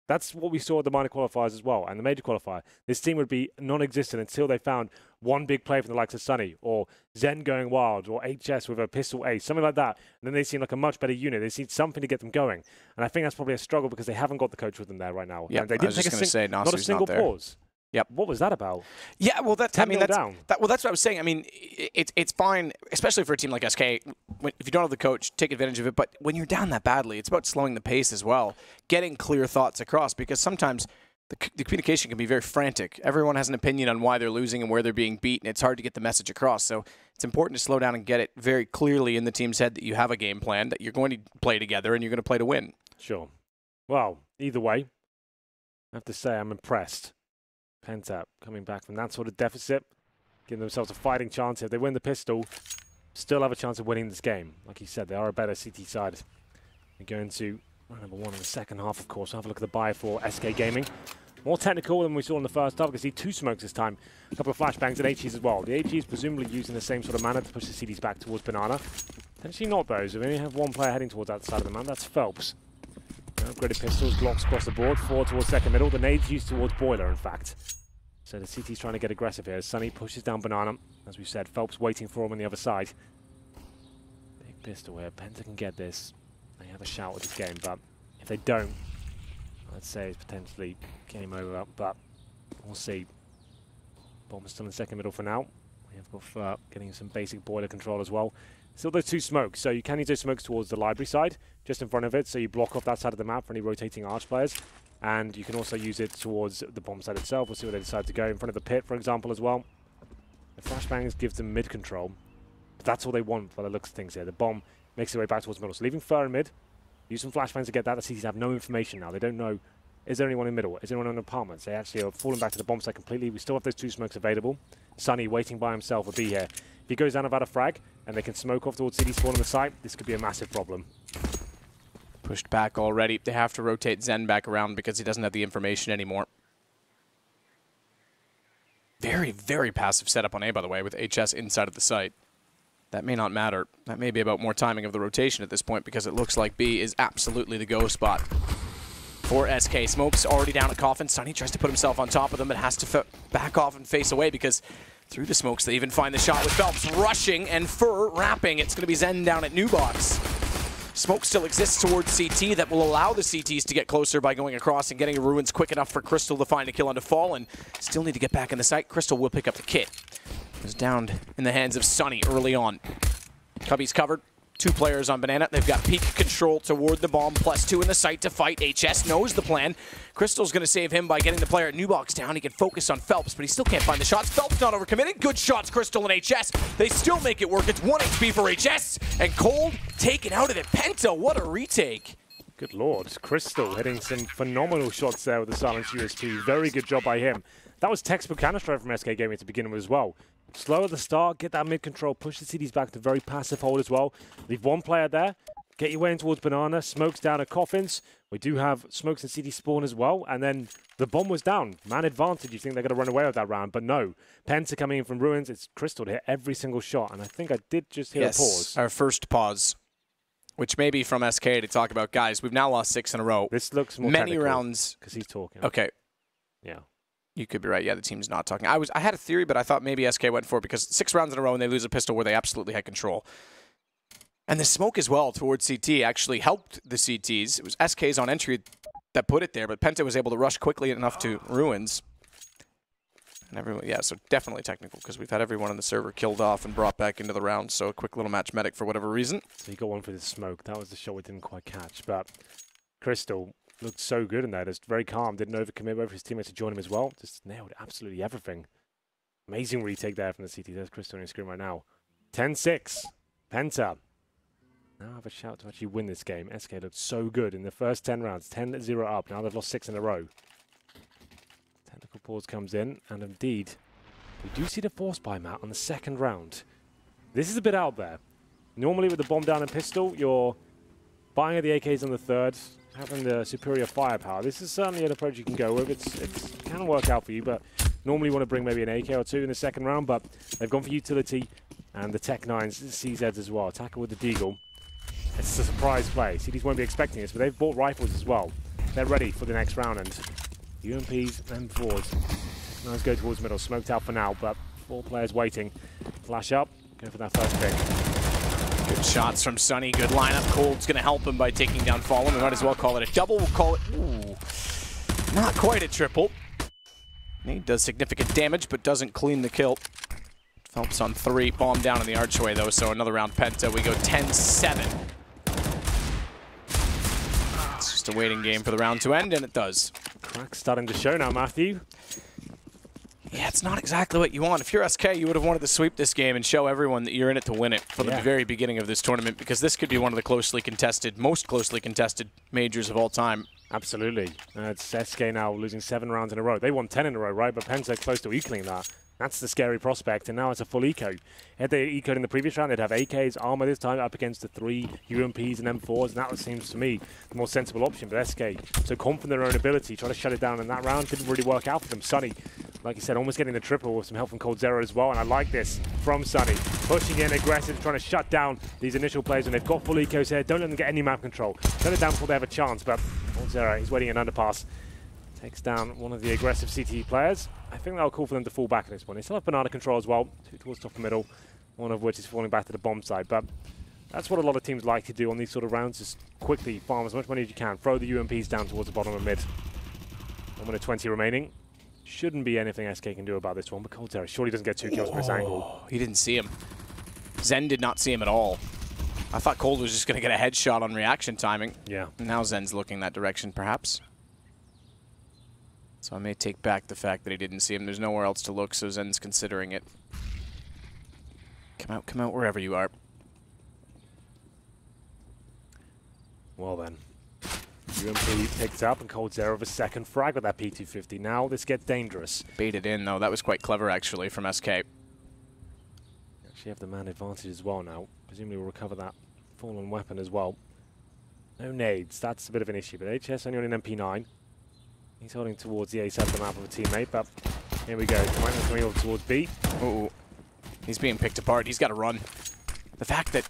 That's what we saw at the minor qualifiers as well, and the major qualifier. This team would be non-existent until they found one big play from the likes of Sunny, or Zen going wild, or HS with a pistol ace, something like that. And then they seem like a much better unit. They need something to get them going. And I think that's probably a struggle because they haven't got the coach with them there right now. Yeah, and they didn't take not a single pause. Yep. What was that about? Yeah, well, that's down. That's what I was saying. I mean, it's fine, especially for a team like SK. If you don't have the coach, take advantage of it. But when you're down that badly, it's about slowing the pace as well, getting clear thoughts across. Because sometimes the communication can be very frantic. Everyone has an opinion on why they're losing and where they're being beat, and it's hard to get the message across. So it's important to slow down and get it very clearly in the team's head that you have a game plan, that you're going to play together, and you're going to play to win. Sure. Well, either way, I have to say I'm impressed. Penta coming back from that sort of deficit, giving themselves a fighting chance. If they win the pistol, still have a chance of winning this game. Like you said, they are a better CT side. They're going to round number 1 in the second half, of course. We'll have a look at the buy for SK Gaming. More technical than we saw in the first half. We can see 2 smokes this time. A couple of flashbangs and HEs as well. The HEs presumably using the same sort of manner to push the CDs back towards Banana. Potentially not those. We only have one player heading towards that side of the map. That's Phelps. Upgraded pistols, blocks across the board. 4 towards second middle. The nades used towards Boiler, in fact. So the CT's trying to get aggressive here. Sunny pushes down Banana. As we said, Phelps waiting for him on the other side. Big pistol here. Penta can get this. They have a shout at this game, but if they don't, I'd say it's potentially game over, but we'll see. Bomb is still in second middle for now. We have got Fur getting some basic Boiler control as well. Still those 2 smokes, so you can use those smokes towards the library side, just in front of it, so you block off that side of the map for any rotating arch players. And you can also use it towards the bomb side itself. We'll see where they decide to go. In front of the pit, for example, as well. The flashbangs gives them mid control. But that's all they want by the looks of things here. The bomb makes its way back towards middle. So leaving Fur in mid. Use some flashbangs to get that. The CTs have no information now. They don't know, is there anyone in middle? Is there anyone in apartments? They actually are falling back to the bomb site completely. We still have those 2 smokes available. Sunny waiting by himself will be here. If he goes down without a frag, and they can smoke off towards CD spawn on the site, this could be a massive problem. Pushed back already. They have to rotate Zen back around because he doesn't have the information anymore. Very, very passive setup on A, by the way, with HS inside of the site. That may not matter. That may be about more timing of the rotation at this point because it looks like B is absolutely the go spot for SK. Smoke's already down at Coffin. Sunny tries to put himself on top of them, but has to back off and face away because through the smokes they even find the shot with Phelps rushing and Fur wrapping. It's going to be Zen down at New Box. Smoke still exists towards CT that will allow the CTs to get closer by going across and getting ruins quick enough for Crystal to find a kill onto Fallen. Still need to get back in the site. Crystal will pick up the kit. It was downed in the hands of Sunny early on. Cubby's covered. 2 players on Banana. They've got peak control toward the bomb, +2 in the site to fight. HS knows the plan. Crystal's going to save him by getting the player at New Box down. He can focus on Phelps, but he still can't find the shots. Phelps not overcommitted. Good shots, Crystal and HS. They still make it work. It's 1 HP for HS. And Cold taken out of it. Penta, what a retake. Good lord. Crystal hitting some phenomenal shots there with the silenced USP. Very good job by him. That was textbook Counter-Strike from SK Gaming to begin with as well. Slow at the start, get that mid-control, push the CDs back to very passive hold as well. Leave 1 player there, get your way in towards Banana, smokes down at Coffins. We do have smokes and CD spawn as well, and then the bomb was down. Man advantage, you think they're going to run away with that round, but no. Penta coming in from Ruins, it's Crystal to hit every single shot, and I think I did just hear a pause. Our first pause, which may be from SK to talk about, guys, we've now lost 6 in a row. This looks more many rounds. Because he's talking. Okay. Yeah. You could be right. Yeah, the team's not talking. I had a theory, but I thought maybe SK went for it because 6 rounds in a row and they lose a pistol where they absolutely had control. And the smoke as well towards CT actually helped the CTs. It was SK's on entry that put it there, but Penta was able to rush quickly enough to Ruins. And everyone, yeah, so definitely technical because we've had everyone on the server killed off and brought back into the round. So a quick little match medic for whatever reason. So he got 1 for the smoke. That was the shot we didn't quite catch, but Crystal looked so good in there. Just very calm. Didn't overcommit. Wait for his teammates to join him as well. Just nailed absolutely everything. Amazing retake there from the CT. There's Crystal on your screen right now. 10-6. Penta. Now have a shout to actually win this game. SK looked so good in the first 10 rounds. 10-0 up. Now they've lost 6 in a row. Technical pause comes in. And indeed, we do see the force buy mat on the second round. This is a bit out there. Normally with the bomb down and pistol, you're buying at the AKs on the third, having the superior firepower. This is certainly an approach you can go with. It can work out for you, but normally you want to bring maybe an AK or 2 in the second round, but they've gone for utility and the Tech 9s, CZs as well. Attacker with the Deagle. It's a surprise play. CDs won't be expecting this, but they've bought rifles as well. they're ready for the next round. And UMPs, M4s. Let's go towards middle. Smoked out for now, but 4 players waiting. Flash up, go for that first pick. Good shots from Sunny. Good lineup. Cold's going to help him by taking down Fallen. We might as well call it a double. We'll call it, ooh, not quite a triple. He does significant damage, but doesn't clean the kill. Phelps on 3. Bomb down in the archway, though, so another round Penta. We go 10-7. It's just a waiting game for the round to end, and it does. Crack's starting to show now, Matthew. Yeah, it's not exactly what you want. If you're SK, you would have wanted to sweep this game and show everyone that you're in it to win it from the very beginning of this tournament, because this could be one of the most closely contested majors of all time. Absolutely. It's SK now losing 7 rounds in a row. They won 10 in a row, right? But Penta close to equaling that. That's the scary prospect, and now it's a full eco. Had they ecoed in the previous round, they'd have AKs, armor this time up against the 3 UMPs and M4s, and that seems to me the more sensible option. But SK, so confident in their own ability, trying to shut it down in that round, didn't really work out for them. Sunny, like you said, almost getting the triple with some help from coldzera as well, and I like this from Sunny. Pushing in, aggressive, trying to shut down these initial players, and they've got full ecos here. Don't let them get any map control. Shut it down before they have a chance, but coldzera, he's waiting an underpass. Takes down one of the aggressive CTE players. I think that'll call for them to fall back at this point. They still have banana control as well, 2 towards top and middle, one of which is falling back to the bomb side. But that's what a lot of teams like to do on these sort of rounds, just quickly farm as much money as you can, throw the UMPs down towards the bottom of mid. 1 minute 20 remaining. Shouldn't be anything SK can do about this one, but coldzera surely doesn't get 2 kills from this angle. He didn't see him. Zen did not see him at all. I thought Cold was just going to get a headshot on reaction timing. Yeah. Now Zen's looking that direction, perhaps. So I may take back the fact that he didn't see him. There's nowhere else to look, so Zen's considering it. Come out wherever you are. Well then. UMP picked up and coldzera with a second frag with that P250. Now this gets dangerous. Baited in, though. That was quite clever, actually, from SK. Actually have the man advantage as well now. Presumably we'll recover that fallen weapon as well. No nades. That's a bit of an issue, but HS only on an MP9. He's holding towards the A side of the map of a teammate, but here we go. Coming over towards B. Ooh. He's being picked apart. He's got to run. The fact that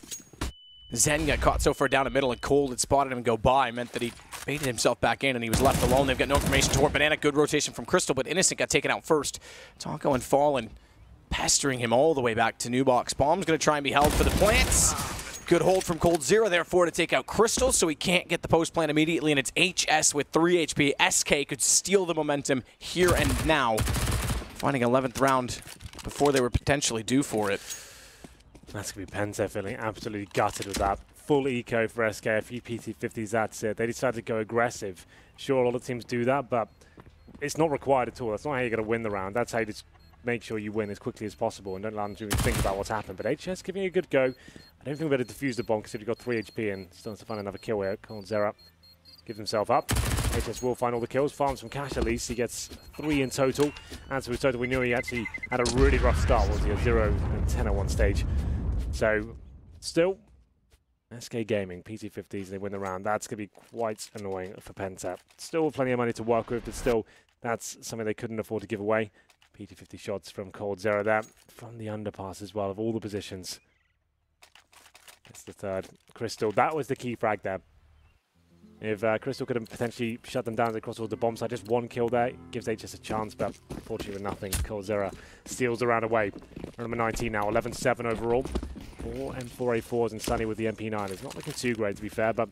Zen got caught so far down the middle and Cold had spotted him go by meant that he baited himself back in and he was left alone. They've got no information toward Banana. Good rotation from Crystal, but Innocent got taken out first. Taco and Fallen pestering him all the way back to New Box. Bomb's going to try and be held for the plants. Good hold from coldzera, therefore, to take out Crystal, so he can't get the post plant immediately, and it's HS with 3 HP. SK could steal the momentum here and now, finding 11th round before they were potentially due for it. That's going to be Penta feeling absolutely gutted with that. Full eco for SK, a few PT50s, that's it. They decided to go aggressive. Sure, a lot of teams do that, but it's not required at all. That's not how you're going to win the round. That's how you just make sure you win as quickly as possible and don't allow them to even think about what's happened. But HS giving it a good go. I don't think we better defuse the bomb because you've got 3 HP and still has to find another kill here. coldzera gives himself up. HS will find all the kills. Farms from Cash at least. He gets 3 in total. And so his total, we knew he actually had a really rough start. Was he a 0 and 10 at one stage? So still, SK Gaming, PT50s, they win the round. That's going to be quite annoying for Penta. Still plenty of money to work with, but still, that's something they couldn't afford to give away. PT50 shots from coldzera there. From the underpass as well, of all the positions. It's the third. Crystal, that was the key frag there. If Crystal could have potentially shut them down across all the bomb side, just 1 kill there gives HS a chance, but unfortunately with nothing, coldzera steals the round away. Number 19 now, 11-7 overall. 4 M4A4s and Sunny with the MP9. It's not looking too great to be fair, but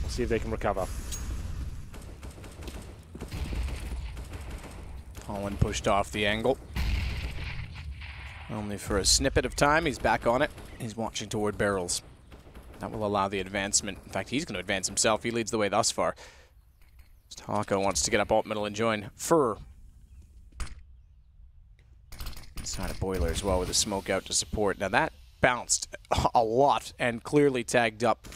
we'll see if they can recover. Holland pushed off the angle. Only for a snippet of time. He's back on it. He's watching toward barrels. That will allow the advancement. In fact, he's going to advance himself. He leads the way thus far. Taco wants to get up alt middle and join Fur. Inside a boiler as well with a smoke out to support. Now that bounced a lot and clearly tagged up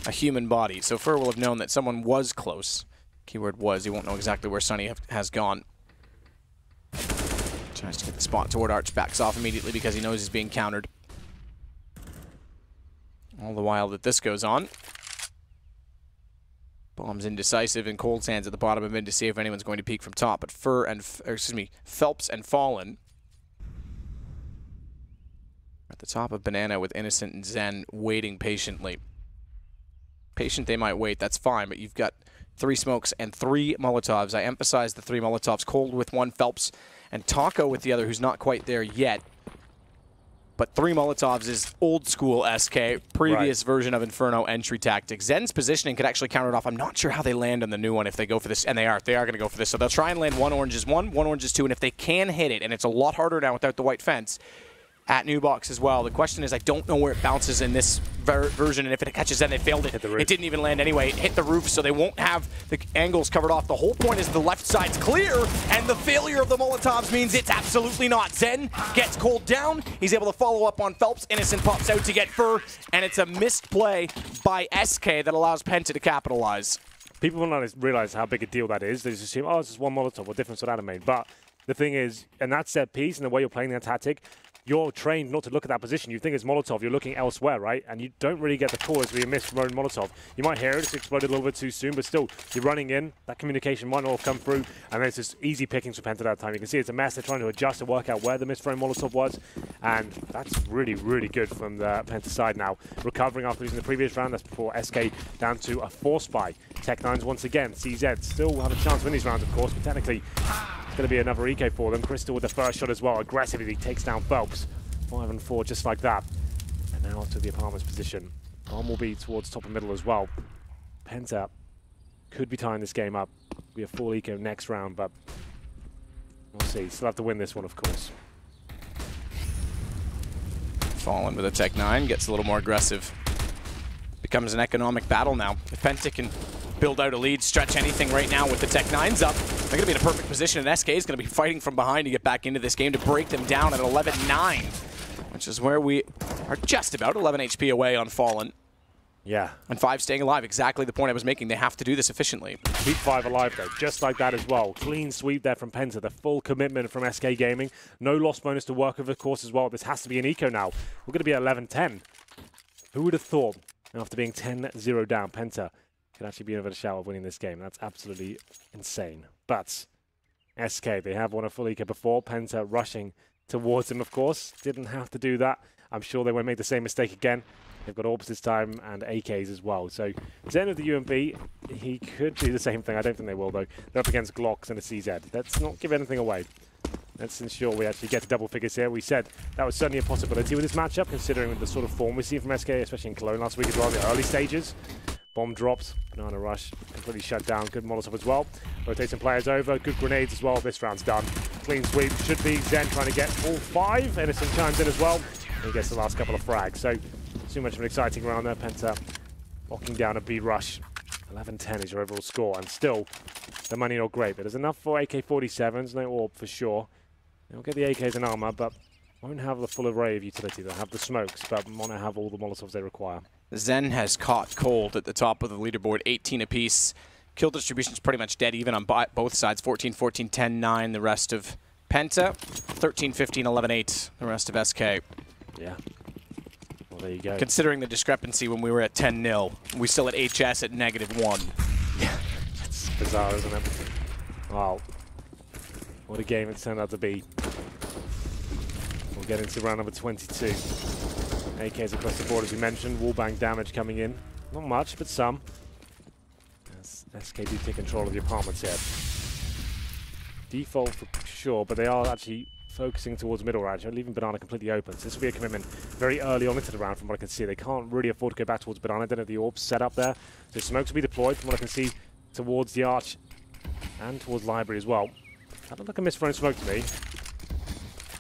a human body. So Fur will have known that someone was close. Keyword was. He won't know exactly where Sunny has gone. Tries to get the spot toward Arch. Backs off immediately because he knows he's being countered. All the while that this goes on. Bomb's indecisive and Cold's hands at the bottom of mid to see if anyone's going to peek from top. But Phelps and Fallen at the top of Banana with Innocent and Zen waiting patiently. patient they might wait. That's fine, but you've got 3 smokes and 3 Molotovs. I emphasize the 3 Molotovs. Cold with 1, Phelps and Taco with the other, who's not quite there yet. But 3 Molotovs is old school SK, previous version of Inferno entry tactics. Zen's positioning could actually counter it off. I'm not sure how they land on the new one if they go for this, and they are going to go for this. So they'll try and land 1 oranges 1, 1 oranges 2, and if they can hit it, and it's a lot harder now without the white fence, at new box as well. The question is, I don't know where it bounces in this version, and if it catches Zen, they failed it. It didn't even land anyway. It hit the roof, so they won't have the angles covered off. The whole point is the left side's clear, and the failure of the Molotovs means it's absolutely not. Zen gets Cold down. He's able to follow up on Phelps. Innocent pops out to get Fur, and it's a missed play by SK that allows Penta to capitalize. People will not realize how big a deal that is. They just assume, oh, it's just 1 Molotov. What difference would that have made? But the thing is, in that set piece and the way you're playing that tactic, you're trained not to look at that position. You think it's Molotov, you're looking elsewhere, right? And you don't really get the call as we miss from own Molotov. You might hear it, it's exploded a little bit too soon, but still, you're running in, that communication might not have come through, and then it's just easy pickings for Penta that time. You can see it's a mess, they're trying to adjust to work out where the misthrown Molotov was, and that's really, really good from the Penta side now. Recovering after losing the previous round, that's before SK down to a 4-spy. Tech9s once again, CZ still have a chance to win these rounds, of course, but technically, it's going to be another eco for them. Crystal with the first shot as well, aggressively he takes down Phelps. 5 and 4 just like that. And now to the apartment's position. Bomb will be towards top and middle as well. Penta could be tying this game up. Be a full eco next round, but we'll see. Still have to win this one, of course. Fallen with a Tech9, gets a little more aggressive. Becomes an economic battle now. If Penta can build out a lead, stretch anything right now with the Tech9s up, they're going to be in a perfect position, and SK is going to be fighting from behind to get back into this game to break them down at 11-9. Which is where we are just about 11 HP away on Fallen. Yeah. And 5 staying alive, exactly the point I was making. They have to do this efficiently. Keep 5 alive though, just like that as well. Clean sweep there from Penta, the full commitment from SK Gaming. No loss bonus to work with, of course, as well. This has to be an eco now. We're going to be at 11-10. Who would have thought, after being 10-0 down, Penta could actually be in a shout of winning this game? That's absolutely insane. But SK, they have won a full eco before. Penta rushing towards him, of course. Didn't have to do that. I'm sure they won't make the same mistake again. They've got orbs this time and AKs as well. So Zen of the UMP, he could do the same thing. I don't think they will, though. They're up against Glocks and a CZ. Let's not give anything away. Let's ensure we actually get to double figures here. We said that was certainly a possibility with this matchup, considering the sort of form we see from SK, especially in Cologne last week as well, the early stages. Bomb dropped, Banana Rush completely shut down. Good Molotov as well. Rotating players over, good grenades as well. This round's done. Clean sweep, should be Zen trying to get all 5. Innocent chimes in as well. He gets the last couple of frags. So, too much of an exciting round there. Penta locking down a B rush. 11-10 is your overall score, and still, the money not great. But there's enough for AK-47s, no AWP for sure. They'll get the AKs and armor, but won't have the full array of utility. They'll have the smokes, but won't have all the Molotovs they require. Zen has caught Cold at the top of the leaderboard, 18 apiece. Kill distribution's pretty much dead even on both sides, 14, 14, 10, 9, the rest of Penta, 13, 15, 11, 8, the rest of SK. Yeah. Well, there you go. Considering the discrepancy when we were at 10-0, we still at HS at -1. Yeah, it's bizarre, isn't it? Wow. What a game it's turned out to be. We'll get into round number 22. AKs across the board, as we mentioned. Wallbang damage coming in. Not much, but some. As SK do take control of the apartments here. Default for sure, but they are actually focusing towards middle range, leaving Banana completely open. So this will be a commitment very early on into the round from what I can see. They can't really afford to go back towards Banana. They don't have the orbs set up there. So smokes will be deployed from what I can see towards the arch and towards library as well. That looked like a misthrown smoke to me.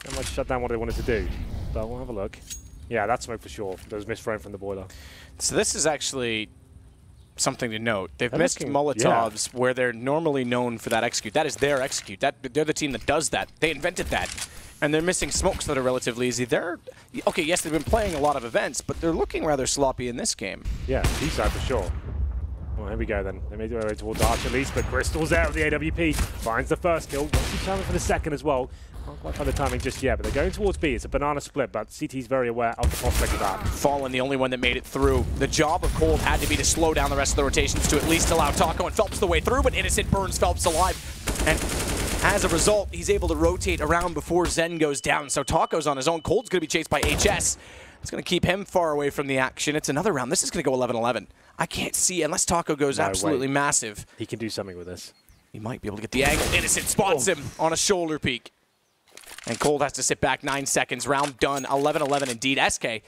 That might shut down what they wanted to do, but we'll have a look. Yeah, that smoke for sure. There was misthrown from the boiler. So this is actually something to note. They've missed Molotovs where they're normally known for that execute. That is their execute. They're the team that does that. They invented that. And they're missing smokes that are relatively easy. Okay, yes, they've been playing a lot of events, but they're looking rather sloppy in this game. Yeah, B-side for sure. Well, here we go then. They made their way towards Arch at least, but Crystal's out of the AWP. Finds the first kill. Wants to challenge for the second as well. Can't quite find the timing just yet, but they're going towards B. It's a Banana split, but CT's very aware of the prospect of that. Fallen, the only one that made it through. The job of Cold had to be to slow down the rest of the rotations to at least allow Taco and Phelps the way through, but Innocent burns Phelps alive. And as a result, he's able to rotate around before Zen goes down. So Taco's on his own. Cold's going to be chased by HS. It's going to keep him far away from the action. It's another round. This is going to go 11-11. I can't see, unless Taco goes absolutely massive. He can do something with this. He might be able to get the angle. Innocent spots him on a shoulder peek. And Cold has to sit back 9 seconds. Round done. 11-11 indeed. SK,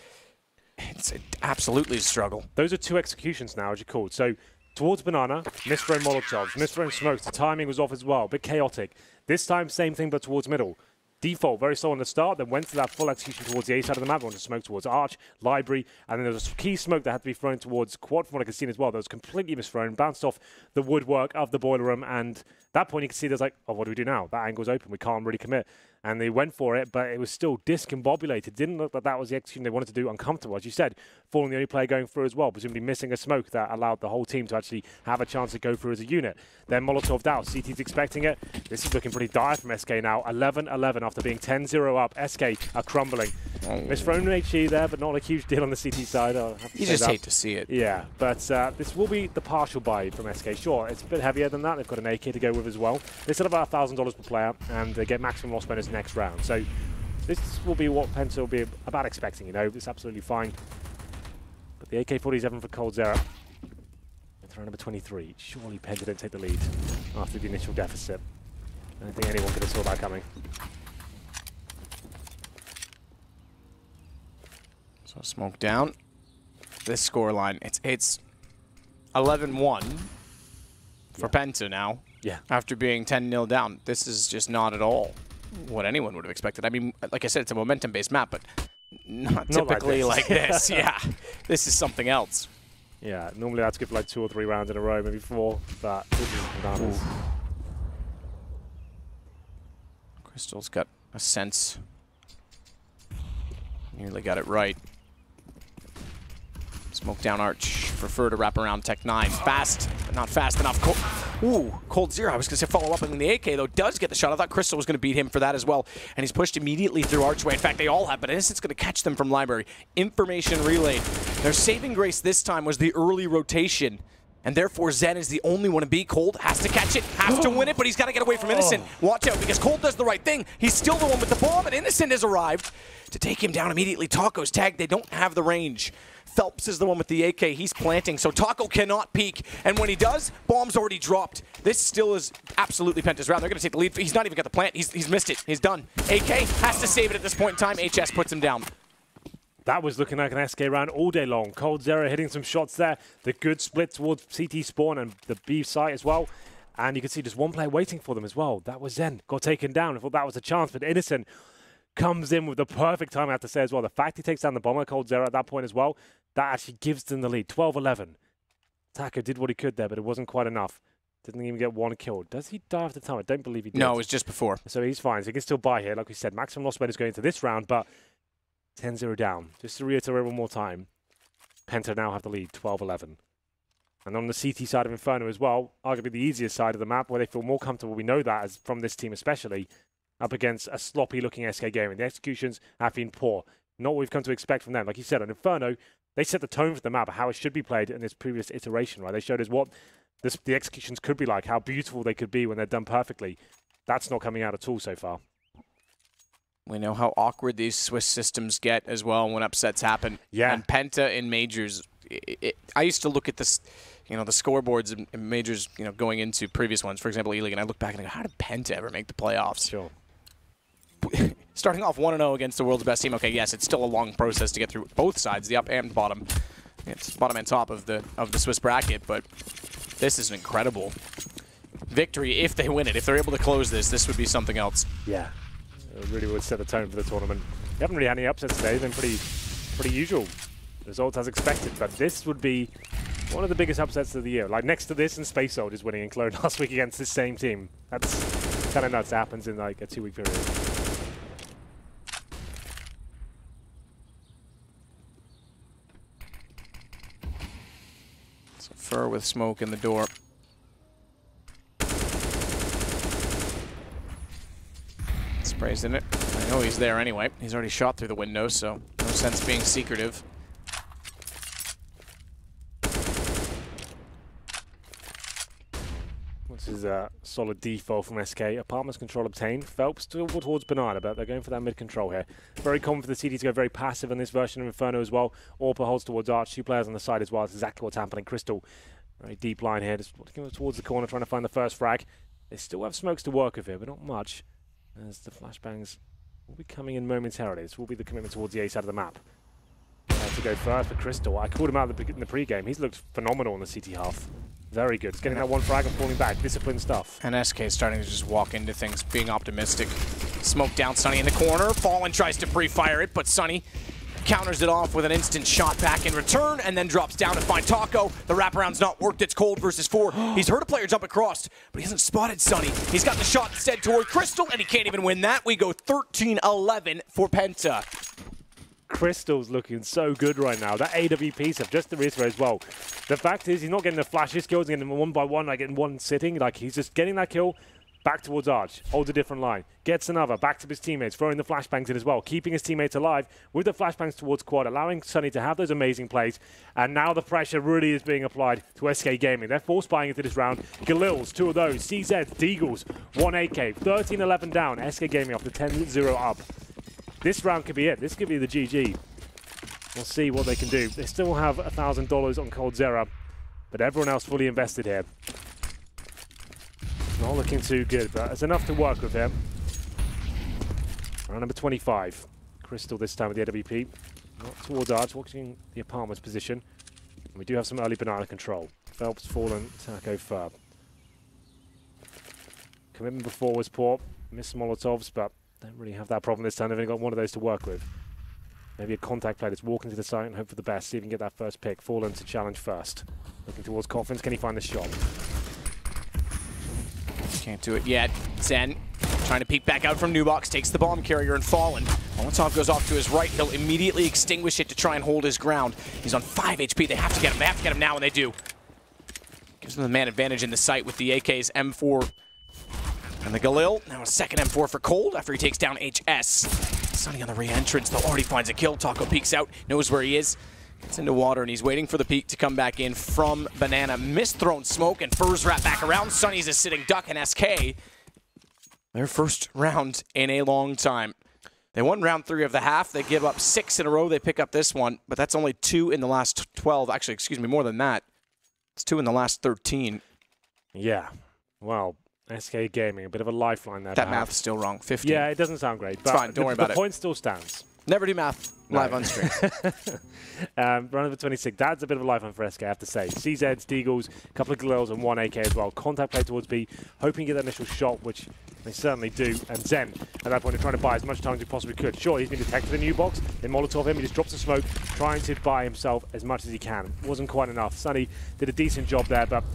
it's absolutely a struggle. Those are 2 executions now, as you called. So towards Banana, misthrown Molotovs, misthrown smokes. The timing was off as well. A bit chaotic. This time, same thing, but towards middle. Default, very slow on the start, then went to that full execution towards the A side of the map, went to smoke towards Arch, Library, and then there was a key smoke that had to be thrown towards Quad, from what I could see as well. That was completely misthrown, bounced off the woodwork of the boiler room, and at that point you could see there's like, oh, what do we do now? That angle's open, we can't really commit. And they went for it, but it was still discombobulated. Didn't look like that was the execution they wanted to do. Uncomfortable, as you said. Falling the only player going through as well, presumably missing a smoke that allowed the whole team to actually have a chance to go through as a unit. Then Molotov down. CT's expecting it. This is looking pretty dire from SK now. 11-11 after being 10-0 up. SK are crumbling. Misthrown HE there, but not a huge deal on the CT side. You just hate to see it. Yeah, but this will be the partial buy from SK. Sure, it's a bit heavier than that. They've got an AK to go with as well. They still have about $1,000 per player, and they get maximum loss bonus next round. So this will be what Penta will be about expecting, you know. It's absolutely fine. But the AK-47 for coldzera. Throw number 23. Surely Penta didn't take the lead after the initial deficit. I don't think anyone could have saw that coming. So smoke down. This scoreline, it's 11-1 for Penta now. Yeah. After being 10-0 down. This is just not at all what anyone would have expected. I mean, like I said, it's a momentum-based map, but not typically like this. Yeah. This is something else. Yeah, normally that's good for like 2 or 3 rounds in a row, maybe 4, but this is bananas. Crystal's got a sense. Nearly got it right. Smoke down Arch. Prefer to wrap around Tech 9. Fast, but not fast enough. coldzera. I was going to say follow up, and the AK, though, does get the shot. I thought Crystal was going to beat him for that as well. And he's pushed immediately through Archway. In fact, they all have, but Innocent's going to catch them from Library. Information relayed. Their saving grace this time was the early rotation. And therefore, Zen is the only one to beat. Cold has to catch it, has to win it, but he's got to get away from Innocent. Watch out, because Cold does the right thing. He's still the one with the bomb, and Innocent has arrived to take him down immediately. Taco's tagged. They don't have the range. Phelps is the one with the AK. He's planting, so Taco cannot peek. And when he does, bomb's already dropped. This still is absolutely Penta's round. They're going to take the lead. He's not even got the plant. He's missed it. He's done. AK has to save it at this point in time. HS puts him down. That was looking like an SK round all day long. coldzera hitting some shots there. The good split towards CT spawn and the B site as well. And you can see just one player waiting for them as well. That was Zen. Got taken down. I thought that was a chance, but Innocent comes in with the perfect time, I have to say as well. The fact he takes down the bomber, coldzera, at that point as well, that actually gives them the lead. 12-11. Taco did what he could there, but it wasn't quite enough. Didn't even get one kill. Does he die after time? I don't believe he did. No, it was just before. So he's fine. So he can still buy here. Like we said, maximum loss bonus going into this round, but 10-0 down. Just to reiterate one more time, Penta now have the lead, 12-11. And on the CT side of Inferno as well, arguably the easiest side of the map, where they feel more comfortable, we know that, as from this team especially, up against a sloppy-looking SK game. And the executions have been poor. Not what we've come to expect from them. Like you said, on Inferno, they set the tone for the map, how it should be played in this previous iteration, right? They showed us what the executions could be like, how beautiful they could be when they're done perfectly. That's not coming out at all so far. We know how awkward these Swiss systems get as well when upsets happen. Yeah. And Penta in majors, I used to look at this, the scoreboards in majors, going into previous ones, for example, E-League, and I look back and I go, how did Penta ever make the playoffs? Sure. Starting off 1-0 against the world's best team. Okay, yes, it's still a long process to get through both sides, the up and bottom. It's bottom and top of the Swiss bracket, but this is an incredible victory if they win it. If they're able to close this would be something else. Yeah. It really would set the tone for the tournament. We haven't really had any upsets today. They've been pretty usual results as expected, but this would be one of the biggest upsets of the year. Like next to this and Space Soldiers winning in Clone last week against this same team. That's kind of nuts. It happens in like a 2-week period. So Fur with smoke in the door. Sprays in it. I know he's there anyway. He's already shot through the window, so no sense being secretive. This is a solid default from SK. Apartments control obtained. Phelps still towards Banana, but they're going for that mid control here. Very common for the CT to go very passive in this version of Inferno as well. Orpa holds towards Arch. 2 players on the side as well. That's exactly what's happening. Crystal, very deep line here. Just looking towards the corner, trying to find the first frag. They still have smokes to work with here, but not much. As the flashbangs will be coming in momentarily. This will be the commitment towards the A side of the map. To go first for Crystal. I called him out in the pre-game. He's looked phenomenal in the CT half. Very good. He's getting that one frag and falling back. Disciplined stuff. And SK is starting to just walk into things, being optimistic. Smoke down Sunny in the corner. Fallen tries to pre-fire it, but Sunny counters it off with an instant shot back in return, and then drops down to find Taco. The wraparound's not worked. It's cold versus 4. He's heard a player jump across, but he hasn't spotted Sunny. He's got the shot instead toward Crystal, and he can't even win that. We go 13-11 for Penta. Crystal's looking so good right now. That AWP stuff, just to reiterate as well. The fact is, he's not getting the flashes kills, he's getting them one by one, like getting one sitting. Like, he's just getting that kill, back towards Arch, holds a different line, gets another, back to his teammates, throwing the flashbangs in as well, keeping his teammates alive with the flashbangs towards quad, allowing Sunny to have those amazing plays. And now the pressure really is being applied to SK Gaming. They're force buying into this round. Galils, 2 of those. CZ, Deagles, 1 AK, 13-11 down. SK Gaming off the 10-0 up. This round could be it. This could be the GG. We'll see what they can do. They still have $1,000 on Cold Zera, but everyone else fully invested here. Not looking too good, but it's enough to work with here. Round number 25. Crystal this time with the AWP. Not towards Arch, watching the apartment's position. And we do have some early Banana control. Phelps, Fallen, Taco, Furb. Commitment before was poor. Missed Molotovs, but don't really have that problem this time. They've only got one of those to work with. Maybe a contact player that's walking to the site and hope for the best. See if he can get that first pick. Fallen to challenge first. Looking towards Coffins. Can he find the shot? Can't do it yet. Zen trying to peek back out from Nubox. Takes the bomb carrier and Fallen. Molotov goes off to his right. He'll immediately extinguish it to try and hold his ground. He's on 5 HP. They have to get him. They have to get him now, and they do. Gives them the man advantage in the site with the AK's M4 and the Galil. Now a second M4 for Cold after he takes down HS. Sunny on the re-entrance, though, already finds a kill. Taco peeks out, knows where he is. Gets into water, and he's waiting for the peek to come back in from Banana. Mist-thrown smoke, and Furs wrap back around. Sunny's a sitting duck, and SK, their first round in a long time. They won round 3 of the half. They give up 6 in a row. They pick up this one, but that's only 2 in the last 12. Actually, excuse me, more than that. It's 2 in the last 13. Yeah, well, SK Gaming, a bit of a lifeline there. That math's still wrong. 15. Yeah, it doesn't sound great. But it's fine. Don't worry about it. The point still stands. Never do math live on stream. Round number 26. That's a bit of a lifeline for SK, I have to say. CZs, Deagles, a couple of Galils, and 1 AK as well. Contact play towards B, hoping to get that initial shot, which they certainly do. And Zen, at that point, are trying to buy as much time as he possibly could. Sure, he's been detected in the U-box. They Molotov him. He just drops the smoke, trying to buy himself as much as he can. Wasn't quite enough. Sunny did a decent job there, but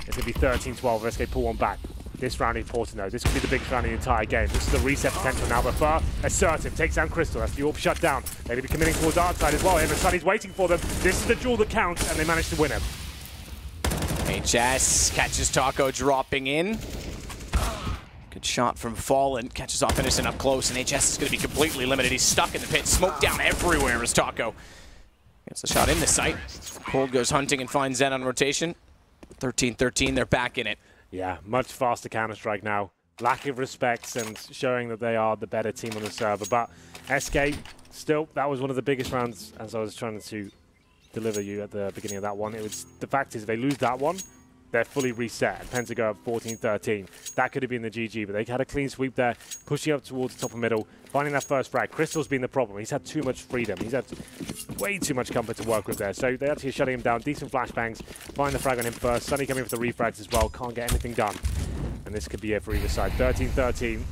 it's going to be 13-12 if SK pull one back. This round is important though. This could be the biggest round in the entire game. This is the reset potential now, but Far assertive, takes down Crystal. That's the AWP shut down. They're going to be committing towards outside as well. Him and Sunny's waiting for them. This is the duel that counts, and they manage to win it. HS catches Taco dropping in. Good shot from Fallen. Catches off Innocent up close, and HS is going to be completely limited. He's stuck in the pit. Smoke down everywhere as Taco gets the shot in the sight. Cold goes hunting and finds Zen on rotation. 13-13, they're back in it. Yeah, much faster Counter-Strike now. Lack of respect and showing that they are the better team on the server. But SK, still, that was one of the biggest rounds, as I was trying to deliver you at the beginning of that one. It was, the fact is, if they lose that one, they're fully reset. And Penta go up 14-13. That could have been the GG, but they had a clean sweep there, pushing up towards the top and middle, finding that first frag. Crystal's been the problem. He's had too much freedom. He's had way too much comfort to work with there. So they actually are shutting him down. Decent flashbangs. Find the frag on him first. Sunny coming with the refrags as well. Can't get anything done. And this could be it for either side. 13-13.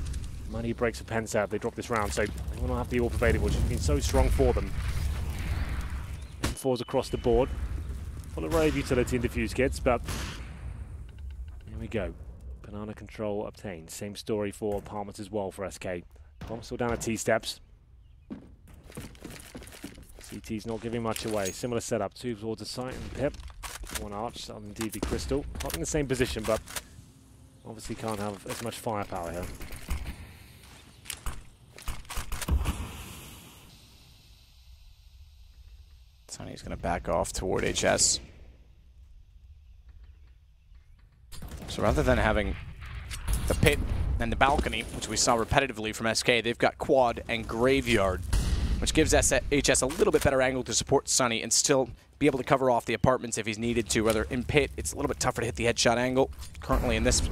Money breaks for Penta if they drop this round. So they will not have the AWP available, which has been so strong for them. M4s across the board. Full array of utility and diffuse kits, but here we go. Banana control obtained. Same story for Apartments as well for SK. Bomb still down at T-steps. CT's not giving much away. Similar setup. 2 towards the site and Pip. 1 Arch. That'll indeed be Crystal. Not in the same position, but obviously can't have as much firepower here. Sunny's going to back off toward HS. So rather than having the pit and the balcony, which we saw repetitively from SK, they've got quad and graveyard, which gives HS a little bit better angle to support Sunny and still be able to cover off the apartments if he's needed to. Whether in pit, it's a little bit tougher to hit the headshot angle, currently in this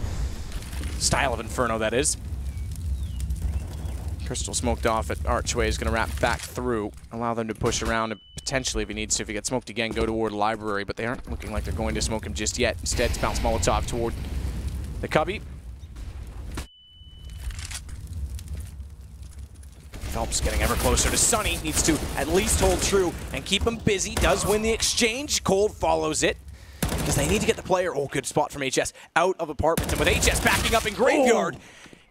style of Inferno, that is. Crystal smoked off at Archway is going to wrap back through, allow them to push around and potentially, if he needs to, if he gets smoked again, go toward Library, but they aren't looking like they're going to smoke him just yet. Instead, it's bounce Molotov toward the Cubby. Phelps getting ever closer to Sunny, needs to at least hold true and keep him busy, does win the exchange. Cold follows it, because they need to get the player, oh, good spot from HS, out of apartments, and with HS backing up in Graveyard,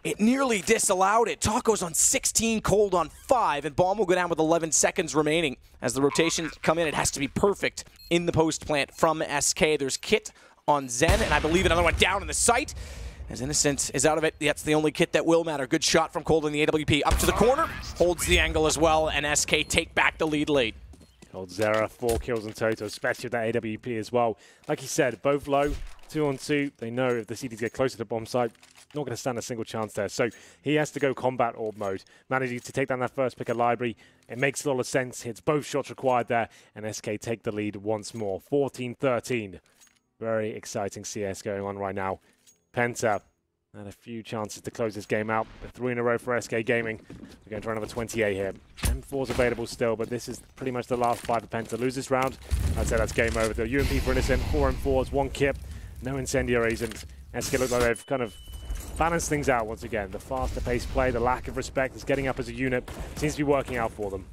it nearly disallowed it. Taco's on 16, Cold on 5, and Bomb will go down with 11 seconds remaining. As the rotations come in, it has to be perfect in the post plant from SK. There's Kit on Zen, and I believe another one down in the site. As Innocent is out of it, that's the only kit that will matter. Good shot from Cold in the AWP. Up to the corner, holds the angle as well, and SK take back the lead late. Cold Zera, 4 kills in total, especially with that AWP as well. Like he said, both low, 2-on-2. They know if the CDs get closer to the bomb site, not going to stand a single chance there. So he has to go combat orb mode. Managing to take down that first pick of Library, it makes a lot of sense. Hits both shots required there, and SK take the lead once more. 14-13. Very exciting CS going on right now. Penta had a few chances to close this game out. 3 in a row for SK Gaming. We're going to try another 28 here. M4's available still, but this is pretty much the last 5 of Penta. Lose this round, I'd say that's game over. The UMP for Innocent, 4 M4s, 1 kit, no incendiaries, and SK look like they've kind of balanced things out once again. The faster paced play, the lack of respect is getting up as a unit, seems to be working out for them.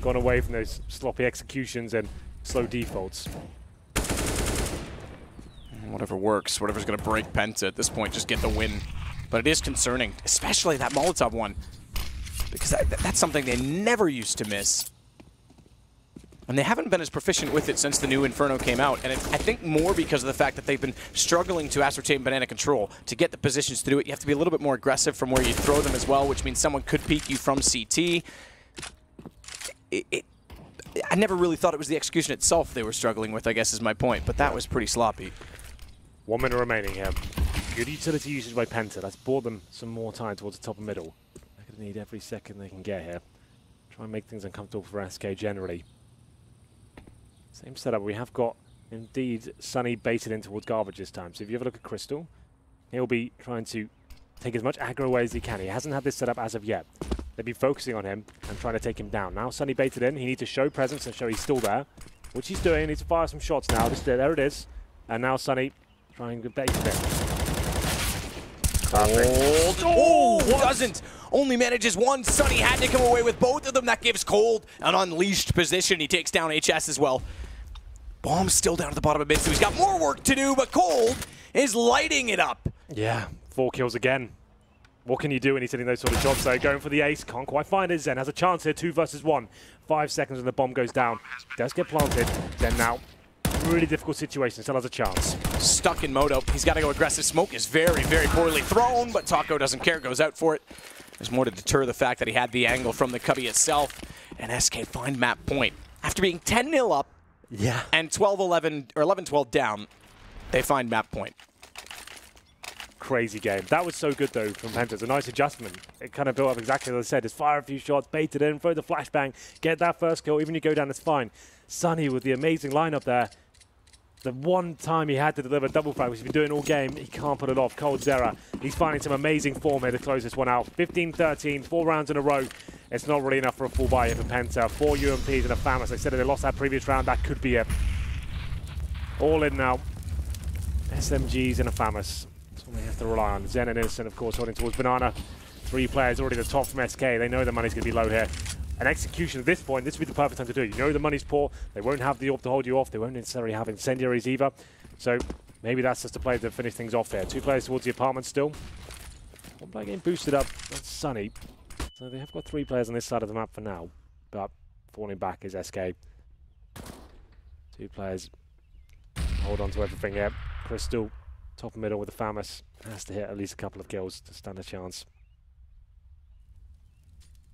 Gone away from those sloppy executions and slow defaults. Whatever works, whatever's going to break Penta at this point, just get the win. But it is concerning, especially that Molotov one, because that's something they never used to miss. And they haven't been as proficient with it since the new Inferno came out, and I think more because of the fact that they've been struggling to ascertain banana control. To get the positions to do it, you have to be a little bit more aggressive from where you throw them as well, which means someone could peek you from CT. I never really thought it was the execution itself they were struggling with, I guess is my point, but that was pretty sloppy. 1 minute remaining here. Good utility usage by Penta. That's bought them some more time towards the top and middle. They're going to need every second they can get here. Try and make things uncomfortable for SK generally. Same setup. We have got, indeed, Sunny baited in towards garbage this time. So if you have a look at Crystal, he'll be trying to take as much aggro away as he can. He hasn't had this setup as of yet. They'll be focusing on him and trying to take him down. Now Sunny baited in. He needs to show presence and show he's still there, which he's doing. He needs to fire some shots now. There it is. And now Sunny trying to bait it in. Oh, doesn't. Only manages one. Sunny had to come away with both of them. That gives Cold an unleashed position. He takes down HS as well. Bomb's still down at the bottom of mid, so he's got more work to do, but Cold is lighting it up. Yeah, 4 kills again. What can you do when he's hitting those sort of shots? So going for the ace, can't quite find it. Zen has a chance here, 2 versus 1. 5 seconds when the bomb goes down. Does get planted. Zen now, really difficult situation, still has a chance. Stuck in Moto. He's got to go aggressive. Smoke is very, very poorly thrown, but Taco doesn't care, goes out for it. There's more to deter the fact that he had the angle from the Cubby itself. And SK find map point. After being 10-0 up, yeah, and 12-11 or 11-12 down, they find map point. Crazy game. That was so good though from Penta. It's a nice adjustment. It kind of built up exactly as I said. Just fire a few shots, bait it in, throw the flashbang, get that first kill. Even if you go down, it's fine. Sunny with the amazing lineup there. The one time he had to deliver double frag, which he's been doing all game, he can't put it off. Cold Zera, he's finding some amazing form here to close this one out. 15-13, 4 rounds in a row. It's not really enough for a full buy here for Penta. 4 UMPs and a FAMAS. They said if they lost that previous round, that could be it. All in now. SMGs and a FAMAS. That's what they have to rely on. Zen and Innocent, of course, holding towards Banana. 3 players already at the top from SK. They know the money's going to be low here. An execution at this point, this would be the perfect time to do it. You know the money's poor. They won't have the orb to hold you off. They won't necessarily have incendiaries either. So maybe that's just a play to finish things off there. 2 players towards the apartment still. 1 player getting boosted up. That's Sunny. So they have got 3 players on this side of the map for now. But falling back is SK. 2 players hold on to everything here. Crystal, top and middle with the FAMAS. Has to hit at least a couple of kills to stand a chance.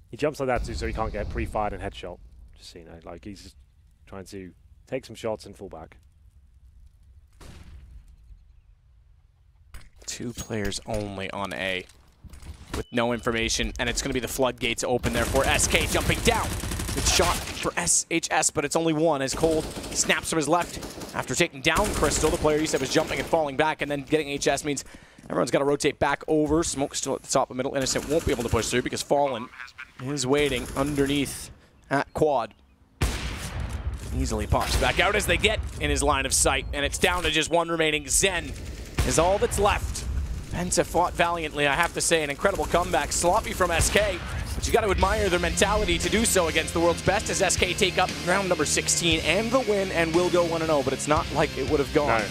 He jumps like that too, so he can't get pre-fired and headshot. Just so you know, like he's just trying to take some shots and fall back. 2 players only on A with no information, and it's going to be the floodgates open there for SK jumping down. Good shot for SHS, but it's only one as Cold snaps from his left after taking down Crystal. The player you said was jumping and falling back, and then getting HS means everyone's got to rotate back over. Smoke still at the top of middle. Innocent won't be able to push through because Fallen is waiting underneath at quad. Easily pops back out as they get in his line of sight, and it's down to just one remaining. Zen is all that's left. Penta fought valiantly, I have to say, an incredible comeback. Sloppy from SK, but you got to admire their mentality to do so against the world's best as SK take up round number 16 and the win and will go 1-0, but it's not like it would have gone. No.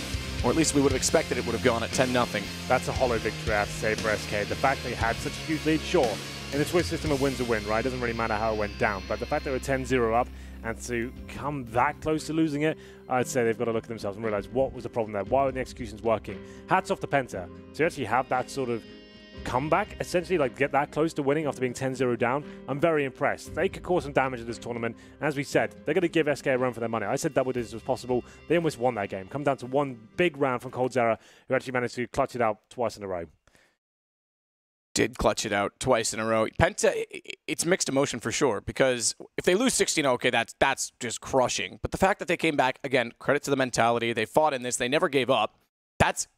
Or at least we would have expected it would have gone at 10-0. That's a hollow victory, I have to say, for SK. The fact they had such a huge lead, sure, in the Swiss system, a win's a win, right? It doesn't really matter how it went down, but the fact they were 10-0 up and to come that close to losing it, I'd say they've got to look at themselves and realize what was the problem there. Why weren't the executions working? Hats off to Penta. To actually have that sort of comeback, essentially, like get that close to winning after being 10-0 down, I'm very impressed. They could cause some damage in this tournament. As we said, they're going to give SK a run for their money. I said double digits was possible. They almost won that game. Come down to one big round from coldzera, who actually managed to clutch it out twice in a row. Did clutch it out twice in a row. Penta, it's mixed emotion for sure, because if they lose 16, okay, that's just crushing. But the fact that they came back, again, credit to the mentality. They fought in this. They never gave up. That's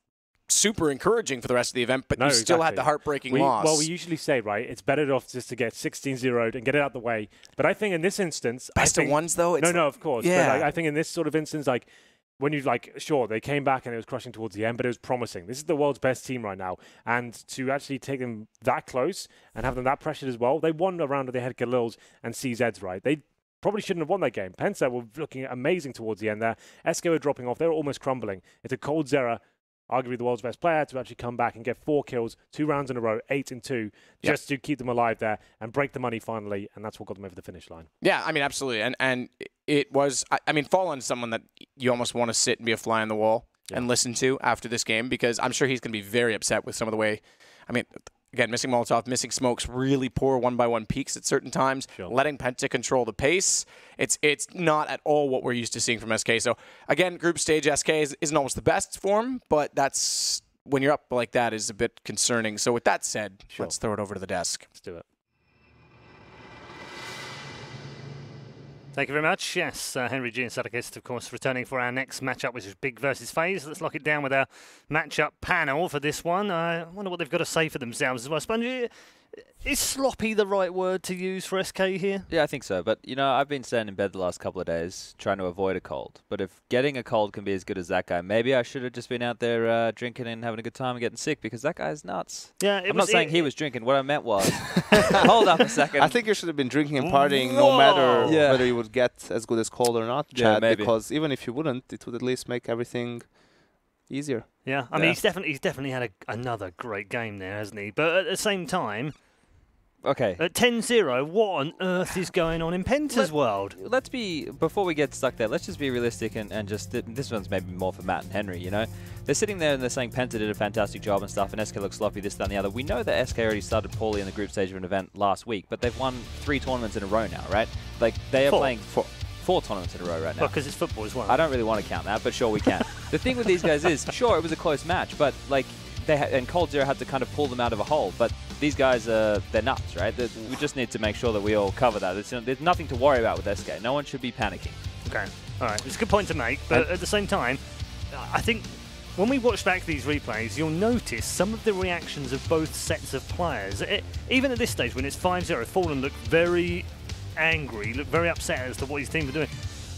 super encouraging for the rest of the event, but you still had the heartbreaking loss. Well, we usually say, right, it's better off just to get 16-0'd and get it out the way. But I think in this instance... Best of ones, though? No, of course. Yeah. But I think in this sort of instance, like, when you sure, they came back and it was crushing towards the end, but it was promising. This is the world's best team right now. And to actually take them that close and have them that pressured as well, they won a round where they had Galil's and CZ's, right? They probably shouldn't have won that game. Penta were looking amazing towards the end there. SK were dropping off. They were almost crumbling. It's a coldzera, arguably the world's best player, to actually come back and get 4 kills, 2 rounds in a row, 8-2, just to keep them alive there and break the money finally, and that's what got them over the finish line. Yeah, I mean, absolutely. And it was, I mean, Fallen's someone that you almost want to sit and be a fly on the wall and listen to after this game, because I'm sure he's going to be very upset with some of the way, I mean, again, missing Molotov, missing smokes, really poor one-by-one peaks at certain times, letting Penta control the pace. It's not at all what we're used to seeing from SK. So, again, group stage SK isn't almost the best form, but that's, when you're up like that, is a bit concerning. So with that said, let's throw it over to the desk. Let's do it. Thank you very much. Yes, Henry G and Sadakist, of course, returning for our next matchup, which is Big versus FaZe. Let's lock it down with our matchup panel for this one. I wonder what they've got to say for themselves as well. Spongy, is sloppy the right word to use for SK here? Yeah, I think so. But, you know, I've been staying in bed the last couple of days trying to avoid a cold. But if getting a cold can be as good as that guy, maybe I should have just been out there drinking and having a good time and getting sick, because that guy's nuts. Yeah, I'm not saying he was drinking. What I meant was... Hold up a second. I think you should have been drinking and partying no matter whether you would get as good as cold or not, Chad, because even if you wouldn't, it would at least make everything easier. Yeah, I mean, he's definitely had another great game there, hasn't he? But at the same time... Okay. At 10-0, what on earth is going on in Penta's world? Let's be, before we get stuck there, let's just be realistic and just, this one's maybe more for Matt and Henry, you know? They're sitting there and they're saying Penta did a fantastic job and stuff, and SK looks sloppy, this, that, and the other. We know that SK already started poorly in the group stage of an event last week, but they've won 3 tournaments in a row now, right? Like, they are playing 4 tournaments in a row right now. Because it's football as well. I don't really want to count that, but sure, we can. The thing with these guys is, sure, it was a close match, but, like, and coldzera had to kind of pull them out of a hole, but these guys, they're nuts, right? We just need to make sure that we all cover that. There's nothing to worry about with SK. No one should be panicking. Okay, all right. It's a good point to make, but at the same time, I think when we watch back these replays, you'll notice some of the reactions of both sets of players. Even at this stage, when it's 5-0, Fallen looked very angry, looked very upset as to what his team were doing.